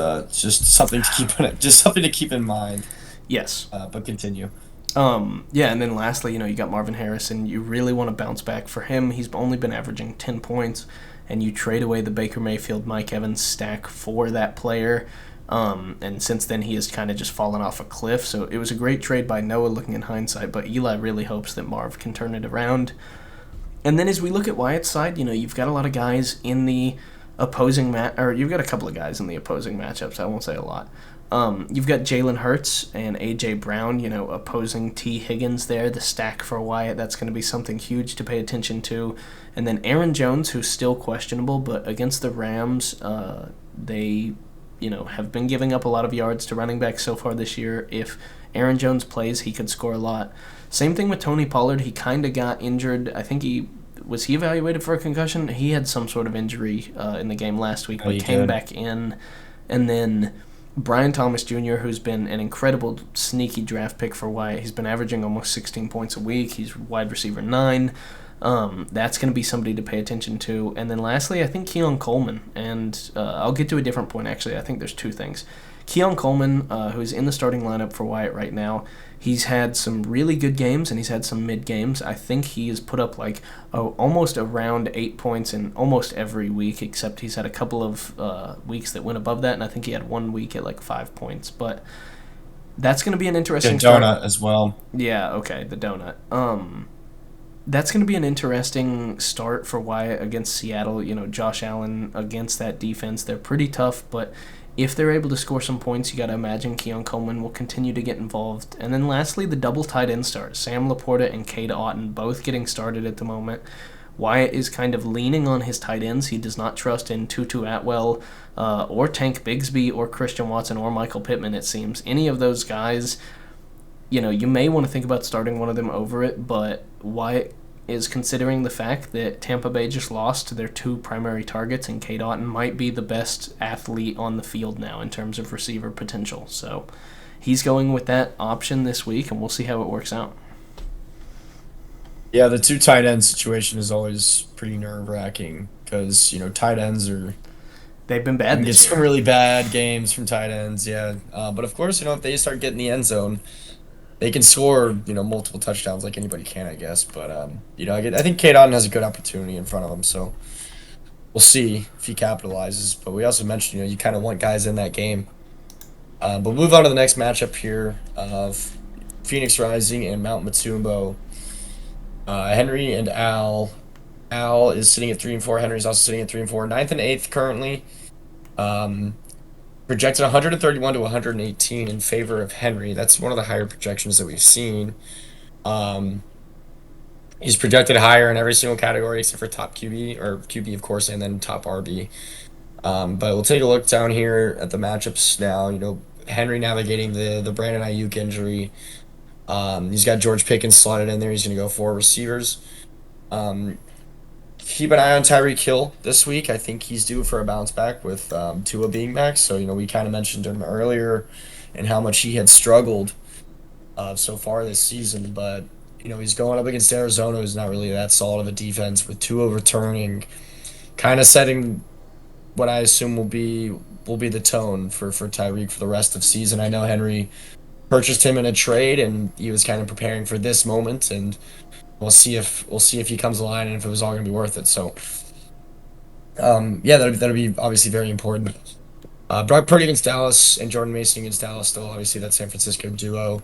something to keep in mind. Yes. But continue. And then lastly, you got Marvin Harrison. You really want to bounce back for him. He's only been averaging 10 points, and you trade away the Baker Mayfield, Mike Evans stack for that player. And since then, he has kind of just fallen off a cliff. So it was a great trade by Noah looking in hindsight, but Eli really hopes that Marv can turn it around. And then as we look at Wyatt's side, you've got a lot of guys in the opposing you've got a couple of guys in the opposing matchups. I won't say a lot. You've got Jalen Hurts and A.J. Brown, opposing T. Higgins there. The stack for Wyatt, that's going to be something huge to pay attention to. And then Aaron Jones, who's still questionable, but against the Rams, they have been giving up a lot of yards to running backs so far this year. If Aaron Jones plays, he could score a lot. Same thing with Tony Pollard. He kind of got injured. I think he evaluated for a concussion. He had some sort of injury in the game last week, Oh, but he came did. back in. And then Brian Thomas Jr., who's been an incredible sneaky draft pick for Wyatt. He's been averaging almost 16 points a week. He's wide receiver 9. That's going to be somebody to pay attention to. And then lastly, I think Keon Coleman. And I'll get to a different point, actually. I think there's two things. Keon Coleman, who's in the starting lineup for Wyatt right now, he's had some really good games and he's had some mid games. I think he has put up like almost around 8 points in almost every week, except he's had a couple of weeks that went above that, and I think he had 1 week at like 5 points. But that's going to be an Yeah, interesting start. donut as well. Yeah, okay, the donut. That's going to be an interesting start for Wyatt against Seattle. Josh Allen against that defense. They're pretty tough, but if they're able to score some points, you got to imagine Keon Coleman will continue to get involved. And then lastly, the double tight end start. Sam Laporta and Cade Otton both getting started at the moment. Wyatt is kind of leaning on his tight ends. He does not trust in Tutu Atwell or Tank Bigsby or Christian Watson or Michael Pittman, it seems. Any of those guys, you may want to think about starting one of them over it, but Wyatt is considering the fact that Tampa Bay just lost to their 2 primary targets, and Cade Otton might be the best athlete on the field now in terms of receiver potential. So he's going with that option this week, and we'll see how it works out. Yeah, the two tight end situation is always pretty nerve wracking because tight ends are They've been you bad can get this some year. really bad games from tight ends. Yeah, but of course if they start getting the end zone, they can score multiple touchdowns like anybody can, I guess. But I think Kate Otten has a good opportunity in front of him, so we'll see if he capitalizes. But we also mentioned you kind of want guys in that game. But we'll move on to the next matchup here of Phoenix Rising and Mount Matumbo. Henry and Al. Al is sitting at 3-4. Henry's also sitting at 3-4. Ninth and eighth currently. Um, Projected 131 to 118 in favor of Henry. That's one of the higher projections that we've seen. Um, he's projected higher in every single category except for top QB or QB, of course, and then top RB. But we'll take a look down here at the matchups now. Henry navigating the Brandon Ayuk injury. He's got George Pickens slotted in there. He's going to go 4 receivers. Um, Keep an eye on Tyreek Hill this week. I think he's due for a bounce back with Tua being back. So, we kind of mentioned him earlier and how much he had struggled so far this season. But, he's going up against Arizona, who's not really that solid of a defense, with Tua returning, kind of setting what I assume will be the tone for Tyreek for the rest of season. I know Henry purchased him in a trade, and he was kind of preparing for this moment, and we'll see if he comes aligned and if it was all going to be worth it. So, yeah, that'll be obviously very important. Brock Purdy against Dallas and Jordan Mason against Dallas. Still, obviously, that San Francisco duo.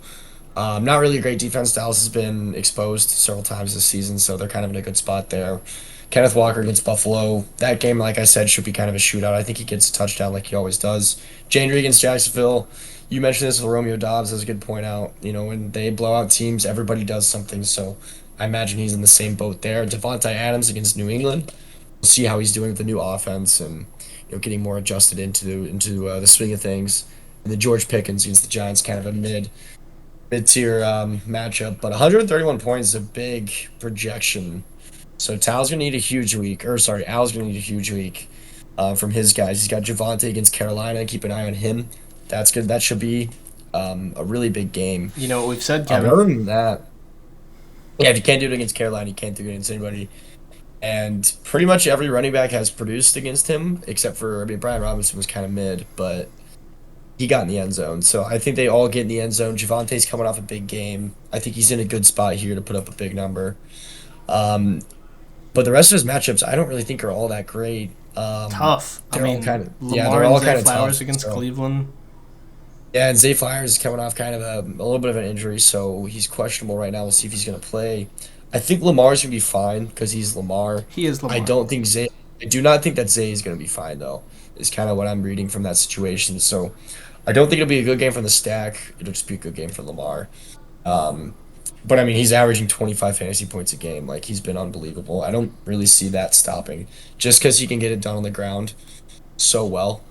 Not really a great defense. Dallas has been exposed several times this season, so they're kind of in a good spot there. Kenneth Walker against Buffalo. That game, like I said, should be kind of a shootout. I think he gets a touchdown like he always does. Jane against Jacksonville. You mentioned this with Romeo Dobbs. That's a good point out. When they blow out teams, everybody does something. So I imagine he's in the same boat there. Devontae Adams against New England. We'll see how he's doing with the new offense and getting more adjusted into the swing of things. And the George Pickens against the Giants, kind of a mid-tier matchup. But 131 points is a big projection. So Tal's gonna need a huge week, or sorry, Al's gonna need a huge week from his guys. He's got Javante against Carolina. Keep an eye on him. That's good. That should be a really big game. You know what we've said, But Kevin? other than that, yeah, if you can't do it against Carolina, you can't do it against anybody. And pretty much every running back has produced against him, except for, Brian Robinson was kind of mid, but he got in the end zone. So I think they all get in the end zone. Javante's coming off a big game. I think he's in a good spot here to put up a big number. Um, but the rest of his matchups, I don't really think are all that great. Tough. I They're all kind mean, of, yeah, Lamar they're and all Zay kind of Flowers tough. against So Cleveland. yeah, and Zay Flowers is coming off kind of a little bit of an injury, so he's questionable right now. We'll see if he's going to play. I think Lamar's going to be fine because he's Lamar. He is I Lamar. don't think Zay. I do not think that Zay is going to be fine though. Is kind of what I'm reading from that situation. So I don't think it'll be a good game from the stack. It'll just be a good game for Lamar. Um, but I mean, he's averaging 25 fantasy points a game. Like he's been unbelievable. I don't really see that stopping just because he can get it done on the ground so well.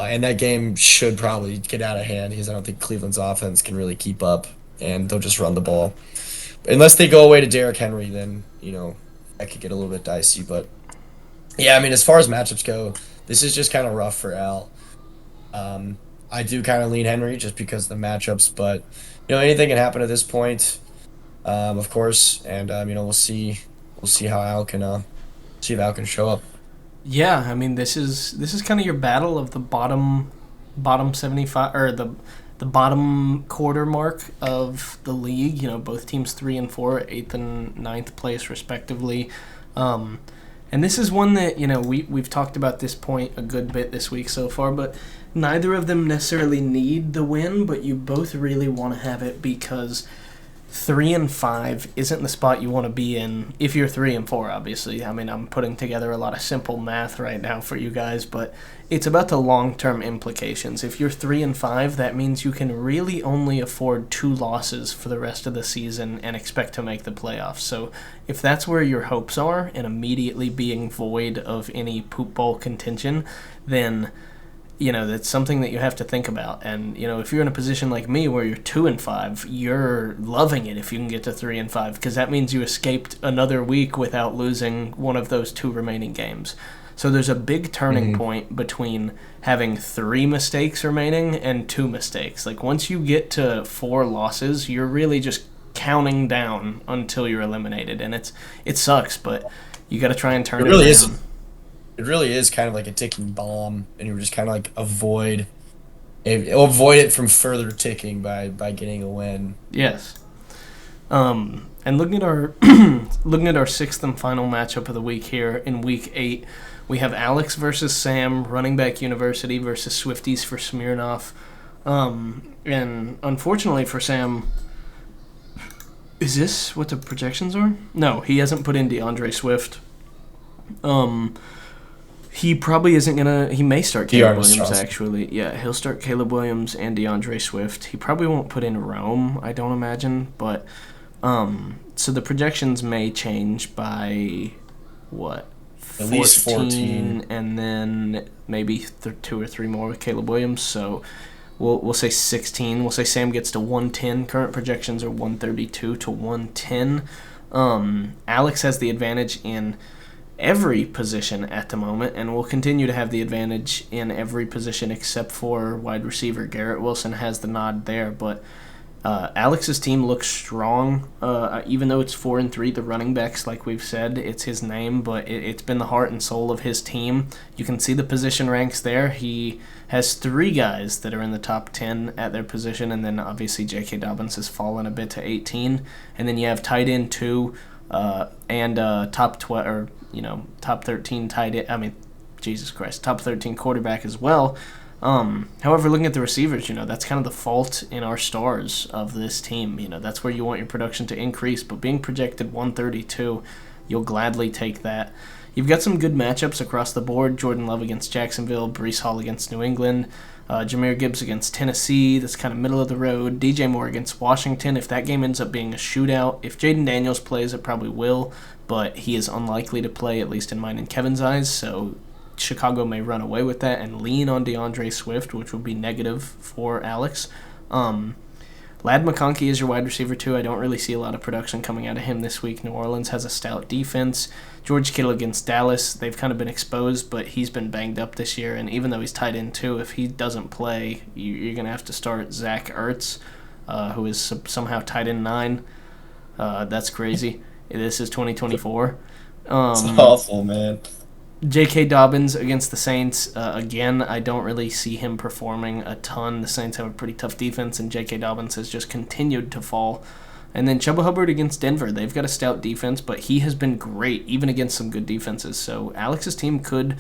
And that game should probably get out of hand because I don't think Cleveland's offense can really keep up, and they'll just run the ball. Unless they go away to Derrick Henry, then, that could get a little bit dicey. But yeah, I mean, as far as matchups go, this is just kind of rough for Al. I do kind of lean Henry just because of the matchups, but anything can happen at this point, of course, and we'll see how Al can see if Al can show up. Yeah, I mean this is kind of your battle of the bottom 75 or the bottom quarter mark of the league. Both teams 3 and 4, eighth and ninth place respectively. And this is one that we've talked about this point a good bit this week so far, but neither of them necessarily need the win, but you both really want to have it because 3 and 5 isn't the spot you want to be in if you're 3 and 4, obviously. I mean, I'm putting together a lot of simple math right now for you guys, but it's about the long-term implications. If you're 3 and 5, that means you can really only afford 2 losses for the rest of the season and expect to make the playoffs. So if that's where your hopes are and immediately being void of any poop bowl contention, then that's something that you have to think about. And, if you're in a position like me where you're 2 and 5, you're loving it if you can get to 3 and 5 because that means you escaped another week without losing one of those 2 remaining games. So there's a big turning point between having 3 mistakes remaining and 2 mistakes. Like, once you get to 4 losses, you're really just counting down until you're eliminated. And it sucks, but you got to try and turn it really around. is. It really is kind of like a ticking bomb, and you just kind of like avoid it from further ticking by getting a win. Yes. And looking at our looking at our 6th and final matchup of the week here in week 8, we have Alex versus Sam, running back University versus Swifties for Smirnoff. And unfortunately for Sam, is this what the projections are? No, he hasn't put in DeAndre Swift. He probably isn't gonna. He may start Caleb Williams actually. Yeah, he'll start Caleb Williams and DeAndre Swift. He probably won't put in Rome, I don't imagine. But so the projections may change by what? At least 14, and then maybe 2 or 3 more with Caleb Williams. So we'll say 16. We'll say Sam gets to 110. Current projections are 132 to 110. Alex has the advantage in every position at the moment and will continue to have the advantage in every position except for wide receiver. Garrett Wilson has the nod there, but Alex's team looks strong. Even though it's 4-3, the running backs, like we've said, it's his name, but it's been the heart and soul of his team. You can see the position ranks there. He has 3 guys that are in the top 10 at their position, and then obviously J.K. Dobbins has fallen a bit to 18. And then you have tight end 2 and top 12 or top 13 tight end. I mean, Jesus Christ, top 13 quarterback as well. However, looking at the receivers, that's kind of the fault in our stars of this team. That's where you want your production to increase, but being projected 132, you'll gladly take that. You've got some good matchups across the board. Jordan Love against Jacksonville, Breece Hall against New England, Jahmyr Gibbs against Tennessee. That's kind of middle of the road. DJ Moore against Washington. If that game ends up being a shootout, if Jaden Daniels plays, it probably will, but he is unlikely to play, at least in mine and Kevin's eyes, so Chicago may run away with that and lean on DeAndre Swift, which would be negative for Alex. Lad McConkey is your wide receiver, too. I don't really see a lot of production coming out of him this week. New Orleans has a stout defense. George Kittle against Dallas, they've kind of been exposed, but he's been banged up this year, and even though he's tight end, too, if he doesn't play, you're going to have to start Zach Ertz, who is somehow tight end 9. That's crazy. This is 2024. It's awful, man. J.K. Dobbins against the Saints. Again, I don't really see him performing a ton. The Saints have a pretty tough defense, and J.K. Dobbins has just continued to fall. And then Chuba Hubbard against Denver. They've got a stout defense, but he has been great, even against some good defenses. So Alex's team could,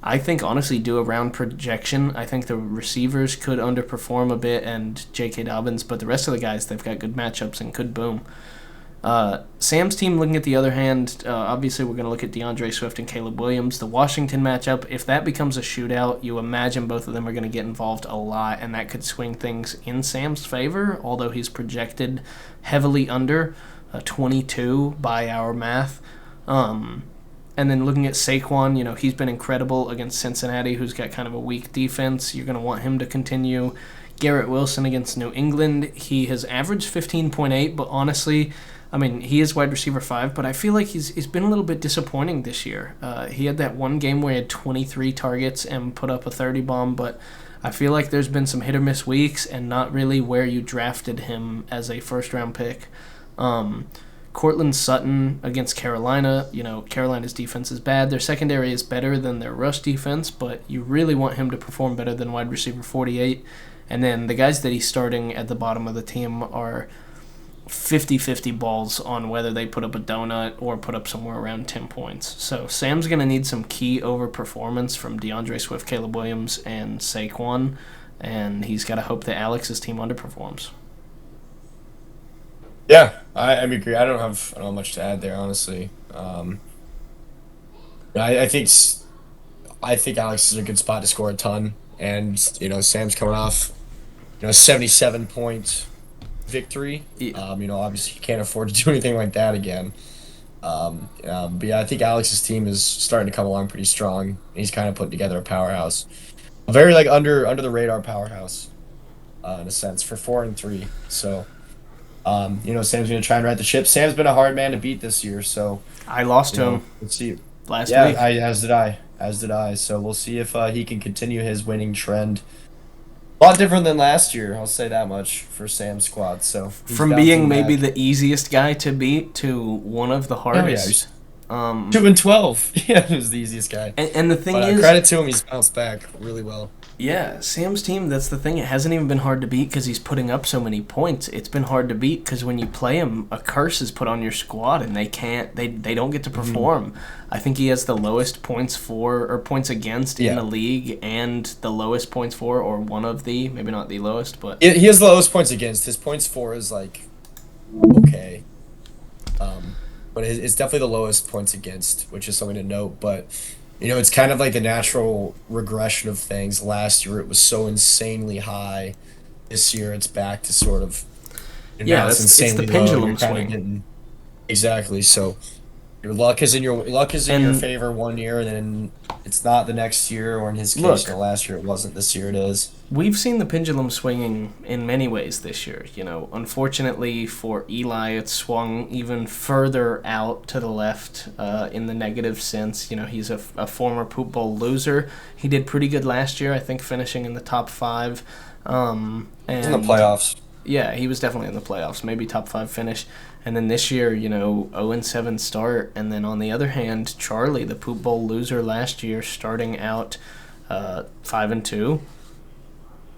I think, honestly do a round projection. I think the receivers could underperform a bit, and J.K. Dobbins, but the rest of the guys, they've got good matchups and could boom. Sam's team, looking at the other hand, obviously we're going to look at DeAndre Swift and Caleb Williams. The Washington matchup, if that becomes a shootout, you imagine both of them are going to get involved a lot, and that could swing things in Sam's favor, although he's projected heavily under 22 by our math. And then looking at Saquon, he's been incredible against Cincinnati, who's got kind of a weak defense. You're going to want him to continue. Garrett Wilson against New England, he has averaged 15.8, but honestly, I mean, he is wide receiver 5, but I feel like he's been a little bit disappointing this year. He had that one game where he had 23 targets and put up a 30 bomb, but I feel like there's been some hit or miss weeks and not really where you drafted him as a first-round pick. Cortland Sutton against Carolina. Carolina's defense is bad. Their secondary is better than their rush defense, but you really want him to perform better than wide receiver 48. And then the guys that he's starting at the bottom of the team are 50-50 balls on whether they put up a donut or put up somewhere around 10 points. So Sam's going to need some key overperformance from DeAndre Swift, Caleb Williams, and Saquon, and he's got to hope that Alex's team underperforms. Yeah, I agree. I don't have much to add there, honestly. I think Alex is in a good spot to score a ton, and Sam's coming off 77-point victory. Yeah. Obviously you can't afford to do anything like that again. But yeah, I think Alex's team is starting to come along pretty strong. He's kind of putting together a powerhouse, a very under the radar powerhouse, in a sense, for 4-3. So. Sam's going to try and right the ship. Sam's been a hard man to beat this year, so I lost to him. Let's see. Last yeah, week. As did I. So we'll see if he can continue his winning trend. A lot different than last year, I'll say that much for Sam's squad. So from being maybe the easiest guy to beat to one of the hardest. 2-12. Yeah, he was the easiest guy. And the thing is, credit to him, he's bounced back really well. Yeah, Sam's team, that's the thing. It hasn't even been hard to beat because he's putting up so many points. It's been hard to beat because when you play him, a curse is put on your squad and they don't get to perform. I think he has the lowest points for or points against in the league and the lowest points for, or one of the, maybe not the lowest, but he has the lowest points against. His points for is okay. But it's definitely the lowest points against, which is something to note. But, it's kind of like the natural regression of things. Last year it was so insanely high. This year it's back to sort of, it's insanely the pendulum low. You're kind swing. of getting, exactly. So your luck is in your favor one year, and then it's not the next year, or in his case, last year it wasn't. This year it is. We've seen the pendulum swinging in many ways this year. Unfortunately for Eli, it swung even further out to the left in the negative sense. He's a former Poop Bowl loser. He did pretty good last year, I think, finishing in the top 5. And in the playoffs. Yeah, he was definitely in the playoffs, maybe top 5 finish. And then this year, 0-7 start. And then on the other hand, Charlie, the Poop Bowl loser last year, starting out 5-2.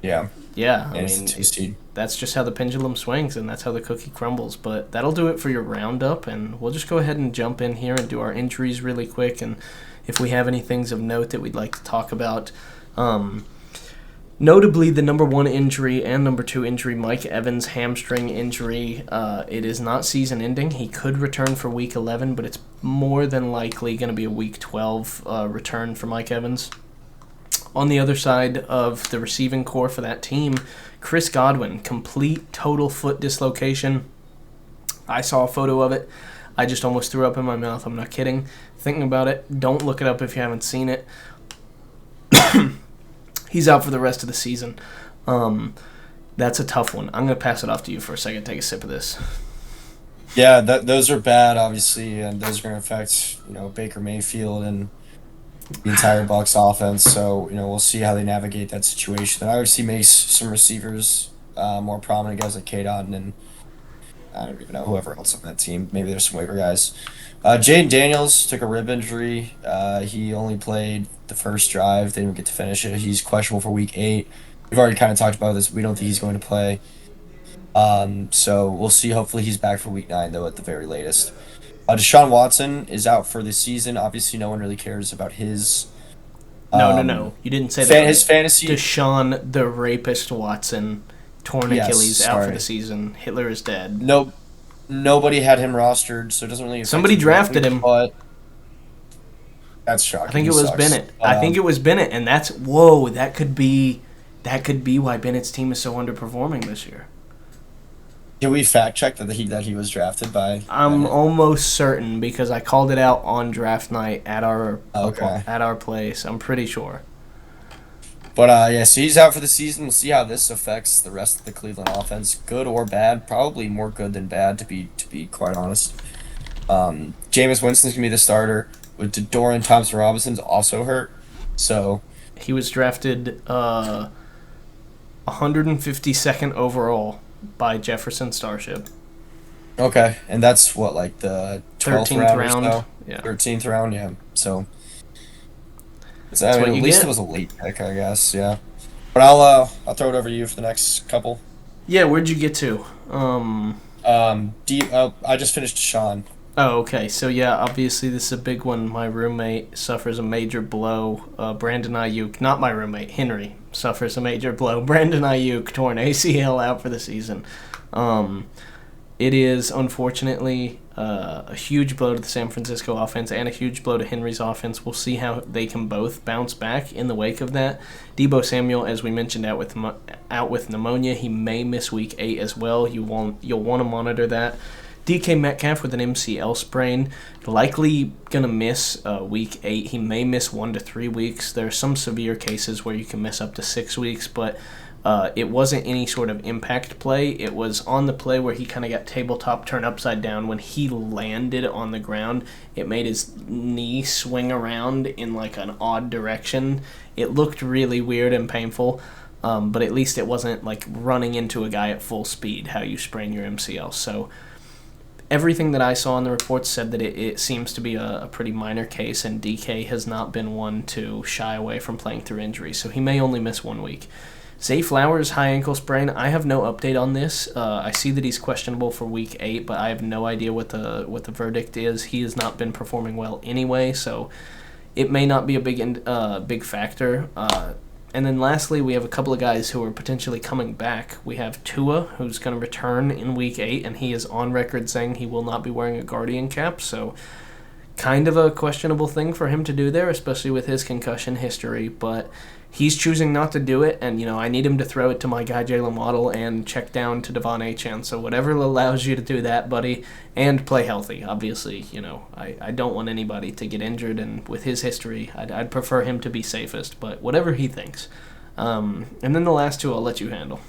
Yeah. Yeah, I mean, that's just how the pendulum swings, and that's how the cookie crumbles. But that'll do it for your roundup, and we'll just go ahead and jump in here and do our injuries really quick, and if we have any things of note that we'd like to talk about. Notably, the number 1 injury and number 2 injury, Mike Evans' hamstring injury. It is not season-ending. He could return for Week 11, but it's more than likely going to be a Week 12 return for Mike Evans. On the other side of the receiving core for that team, Chris Godwin, complete total foot dislocation. I saw a photo of it. I just almost threw up in my mouth. I'm not kidding. Thinking about it, don't look it up if you haven't seen it. He's out for the rest of the season. That's a tough one. I'm going to pass it off to you for a second. Take a sip of this. Yeah, those are bad, obviously, and those are going to affect, Baker Mayfield and the entire Bucs offense. So, we'll see how they navigate that situation. And I would see makes some receivers more prominent, guys like K-Dot, and I don't even know whoever else on that team. Maybe there's some waiver guys. Jaden Daniels took a rib injury. He only played the first drive. They didn't get to finish it. He's questionable for Week 8. We've already kind of talked about this. We don't think he's going to play. So we'll see. Hopefully he's back for Week 9, though, at the very latest. Deshaun Watson is out for the season. Obviously, no one really cares about his... No. You didn't say that. His fantasy... Deshaun, the rapist Watson, torn Achilles, out for the season. Hitler is dead. Nope. Nobody had him rostered, so it doesn't really affect Somebody drafted him. But that's shocking. I think it was Bennett. I think it was Bennett, and that's... Whoa, that could be why Bennett's team is so underperforming this year. Can we fact check that he was drafted by I'm him? almost certain because I called it out on draft night at Okay. at our place. I'm pretty sure. But yeah, so he's out for the season. We'll see how this affects the rest of the Cleveland offense, good or bad. Probably more good than bad, to be quite honest. Jameis Winston's gonna be the starter. With Dorian Thompson Robinson's also hurt, so He was drafted 152nd overall by Jefferson Starship. okay. And that's what, like the 12th 13th round or round. so, Yeah. 13th round, yeah. So That's I what mean, you at least it get. was a late pick, I guess. Yeah. But I'll throw it over to you for the next couple. Yeah, where'd you get to? I just finished Sean. Oh, okay. So yeah, obviously this is a big one. My roommate suffers a major blow. Brandon Ayuk, not my roommate, Henry, suffers a major blow. Brandon Ayuk torn ACL out for the season. Um, it is unfortunately a huge blow to the San Francisco offense and a huge blow to Henry's offense. We'll see how they can both bounce back in the wake of that. Debo Samuel, as we mentioned, out with pneumonia. He may miss Week 8 as well. You'll want to monitor that. DK Metcalf with an MCL sprain, likely gonna miss Week 8. He may miss 1 to 3 weeks. There are some severe cases where you can miss up to 6 weeks, but it wasn't any sort of impact play. It was on the play where he kind of got tabletop turned upside down. When he landed on the ground, it made his knee swing around in like an odd direction. It looked really weird and painful, but at least it wasn't like running into a guy at full speed, how you sprain your MCL. So everything that I saw in the reports said that it seems to be a pretty minor case, and DK has not been one to shy away from playing through injury, so he may only miss 1 week. Zay Flowers, high ankle sprain. I have no update on this. I see that he's questionable for Week 8, but I have no idea what the verdict is. He has not been performing well anyway, so it may not be a big factor. And then lastly, we have a couple of guys who are potentially coming back. We have Tua, who's going to return in Week 8, and he is on record saying he will not be wearing a Guardian cap, so kind of a questionable thing for him to do there, especially with his concussion history, but he's choosing not to do it, and, I need him to throw it to my guy Jalen Waddle and check down to Devon Achane, so whatever allows you to do that, buddy, and play healthy. Obviously, I don't want anybody to get injured, and with his history, I'd prefer him to be safest, but whatever he thinks. And then the last two I'll let you handle.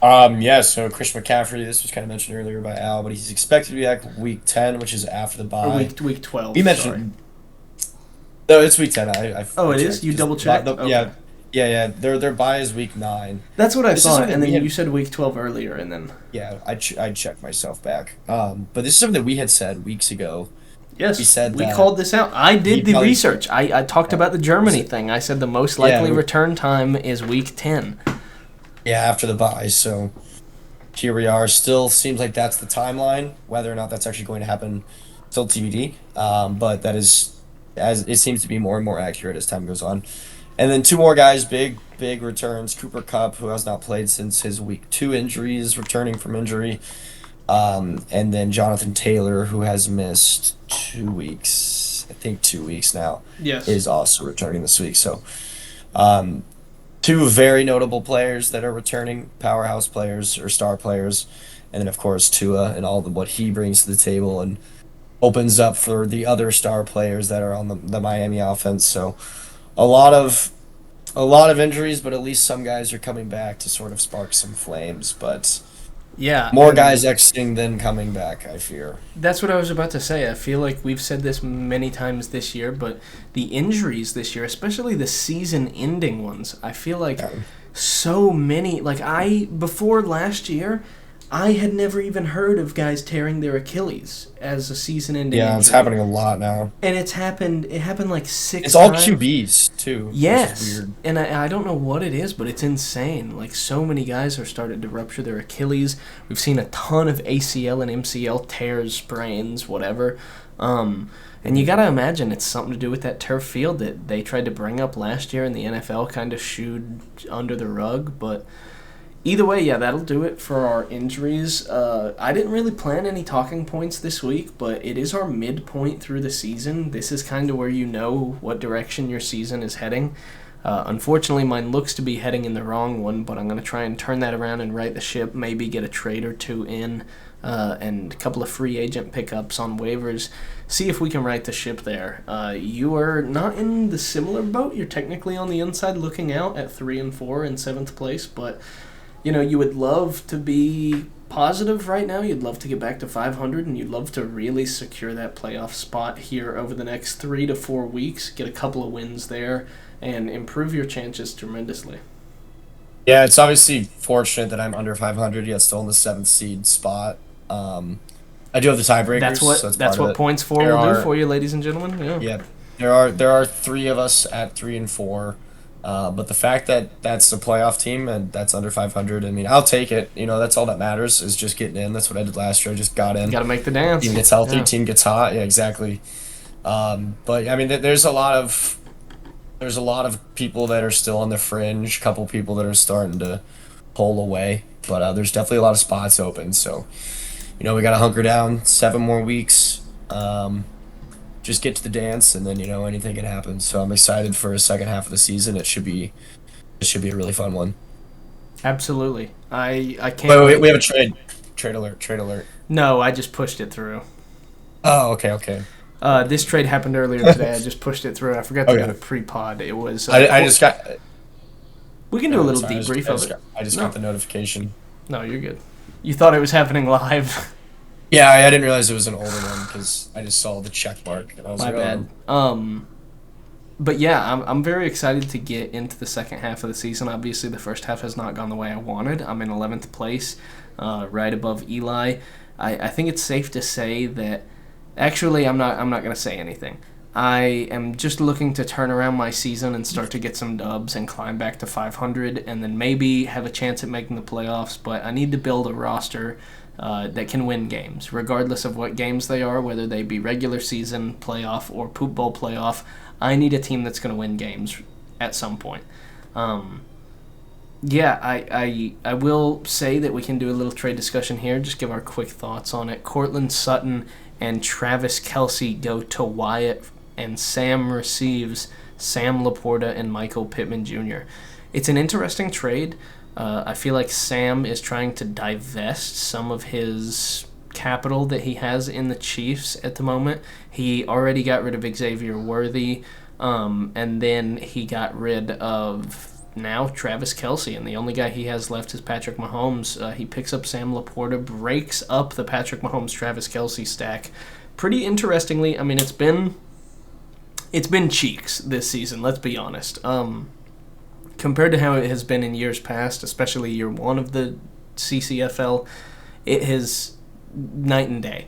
Yeah, so Christian McCaffrey, this was kind of mentioned earlier by Al, but he's expected to be back Week 10, which is after the Or bye. week 12, He sorry. mentioned no, it's Week 10. Oh, I it is? checked, You 'cause double-checked? the- Okay. yeah, yeah. Their bye is Week 9. That's what I This is thought, something and then we had. you said week 12 earlier, and then... Yeah, I checked myself back. But this is something that we had said weeks ago. Yes, We said we that called this out. I he did the probably- research. I talked about the Germany thing. I said the most Yeah, likely we- return time is week 10. Yeah, after the bye. So here we are. Still seems like that's the timeline. Whether or not that's actually going to happen, still TBD. But that is, as it seems to be more and more accurate as time goes on. And then two more guys, big returns. Cooper Kupp, who has not played since his Week 2 injuries, returning from injury. And then Jonathan Taylor, who has missed 2 weeks, I think 2 weeks now, Yes. is also returning this week. So, um, two very notable players that are returning, powerhouse players or star players, and then of course Tua and what he brings to the table and opens up for the other star players that are on the Miami offense. So, a lot of injuries, but at least some guys are coming back to sort of spark some flames. But Yeah, more and guys exiting than coming back, I fear. that's what I was about to say. I feel like we've said this many times this year, but the injuries this year, especially the season-ending ones, I feel like Yeah. so many. Like, before last year, I had never even heard of guys tearing their Achilles as a season-ending Yeah, injury. it's happening a lot now. And it happened like 6 It's all times. QBs too, which Yes, is weird. and I don't know what it is, but it's insane. Like, so many guys are starting to rupture their Achilles. We've seen a ton of ACL and MCL tears, sprains, whatever. And you gotta imagine it's something to do with that turf field that they tried to bring up last year and the NFL kind of shooed under the rug. But either way, yeah, that'll do it for our injuries. I didn't really plan any talking points this week, but it is our midpoint through the season. This is kind of where you know what direction your season is heading. Unfortunately, mine looks to be heading in the wrong one, but I'm going to try and turn that around and right the ship, maybe get a trade or two in, and a couple of free agent pickups on waivers. See if we can right the ship there. You are not in the similar boat. You're technically on the inside looking out at 3 and 4 in 7th place, but you would love to be positive right now. You'd love to get back to 500, and you'd love to really secure that playoff spot here over the next 3 to 4 weeks, get a couple of wins there, and improve your chances tremendously. Yeah, it's obviously fortunate that I'm under 500 yet still in the 7th seed spot. I do have the tiebreakers, That's so what that's that's part of what it. points four There will do are for you, ladies and gentlemen. Yeah, Yeah, there are 3 of us at 3 and 4, but the fact that that's the playoff team and that's under 500, I mean, I'll take it. That's all that matters is just getting in. That's what I did last year. I just got in. got to make the dance. Team gets healthy, Yeah, team gets hot. Yeah, exactly. But I mean, there's a lot of people that are still on the fringe. Couple people that are starting to pull away, but there's definitely a lot of spots open. So we got to hunker down. 7 more weeks. Just get to the dance, and then anything can happen. So I'm excited for a second half of the season. It should be a really fun one. absolutely. I Wait, can't wait, wait, we wait. have a trade alert, trade alert. No, I just pushed it through. Oh, okay, okay, This trade happened earlier today. I just pushed it through. I forgot to do okay. it pre-pod. It was. I just got. We can do a little Sorry, debrief I of just it. I just No, got the notification. no, you're good. You thought it was happening live. Yeah, I didn't realize it was an older one because I just saw the check mark and I was My like, bad. But yeah, I'm very excited to get into the second half of the season. Obviously, the first half has not gone the way I wanted. I'm in 11th place, right above Eli. I think it's safe to say that. Actually, I'm not. I'm not going to say anything. I am just looking to turn around my season and start to get some dubs and climb back to 500, and then maybe have a chance at making the playoffs. But I need to build a roster that can win games, regardless of what games they are, whether they be regular season, playoff, or poop bowl playoff. I need a team that's going to win games at some point. Yeah, I will say that we can do a little trade discussion here. Just give our quick thoughts on it. Cortland Sutton and Travis Kelsey go to Wyatt, and Sam receives Sam Laporta and Michael Pittman Jr. It's an interesting trade. I feel like Sam is trying to divest some of his capital that he has in the Chiefs at the moment. He already got rid of Xavier Worthy, and then he got rid of now Travis Kelsey, and the only guy he has left is Patrick Mahomes. He picks up Sam Laporta, breaks up the Patrick Mahomes Travis Kelsey stack. Pretty interestingly, I mean it's been cheeks this season. Let's be honest. Compared to how it has been in years past, especially year one of the CCFL, it has night and day.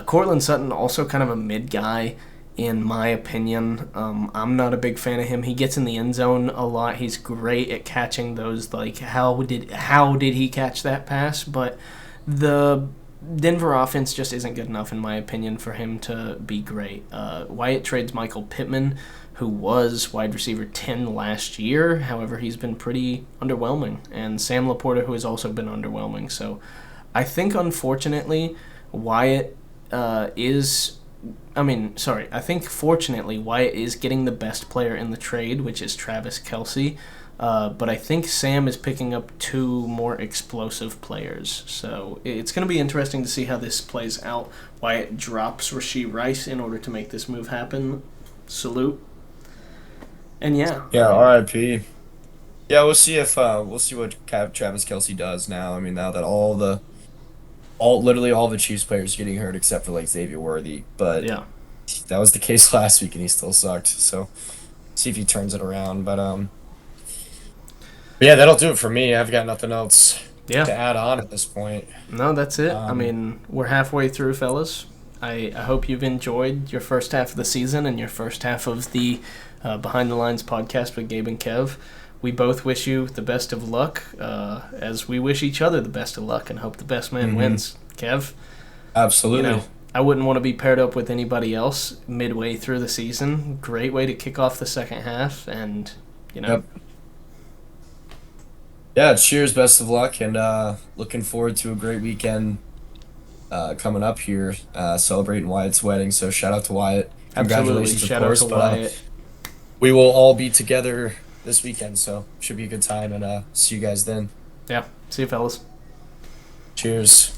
Cortland Sutton, also kind of a mid guy, in my opinion. I'm not a big fan of him. He gets in the end zone a lot. He's great at catching those, like, how did he catch that pass? But the Denver offense just isn't good enough, in my opinion, for him to be great. Wyatt trades Michael Pittman, who was wide receiver 10 last year. However, he's been pretty underwhelming. And Sam Laporta, who has also been underwhelming. So I think, unfortunately, Wyatt I think fortunately Wyatt is getting the best player in the trade, which is Travis Kelsey. But I think Sam is picking up 2 more explosive players. So it's going to be interesting to see how this plays out. Wyatt drops Rashee Rice in order to make this move happen. Salute. And yeah. Yeah, RIP. Yeah, we'll see what Travis Kelsey does now. I mean, now that literally all the Chiefs players are getting hurt except for like Xavier Worthy, but Yeah. that was the case last week and he still sucked. So see if he turns it around. But yeah, that'll do it for me. I've got nothing else Yeah. to add on at this point. No, that's it. I Um, mean, we're halfway through, fellas. I hope you've enjoyed your first half of the season and your first half of the Behind the Lines podcast with Gabe and Kev. We both wish you the best of luck, as we wish each other the best of luck and hope the best man wins. Kev, Absolutely. I wouldn't want to be paired up with anybody else midway through the season. Great way to kick off the second half, and Yep. Yeah, cheers, best of luck, and looking forward to a great weekend coming up here, celebrating Wyatt's wedding. So shout out to Wyatt. absolutely Congratulations, of shout out course. to But Wyatt. we will all be together this weekend, so should be a good time. And see you guys then. Yeah. See you, fellas. Cheers.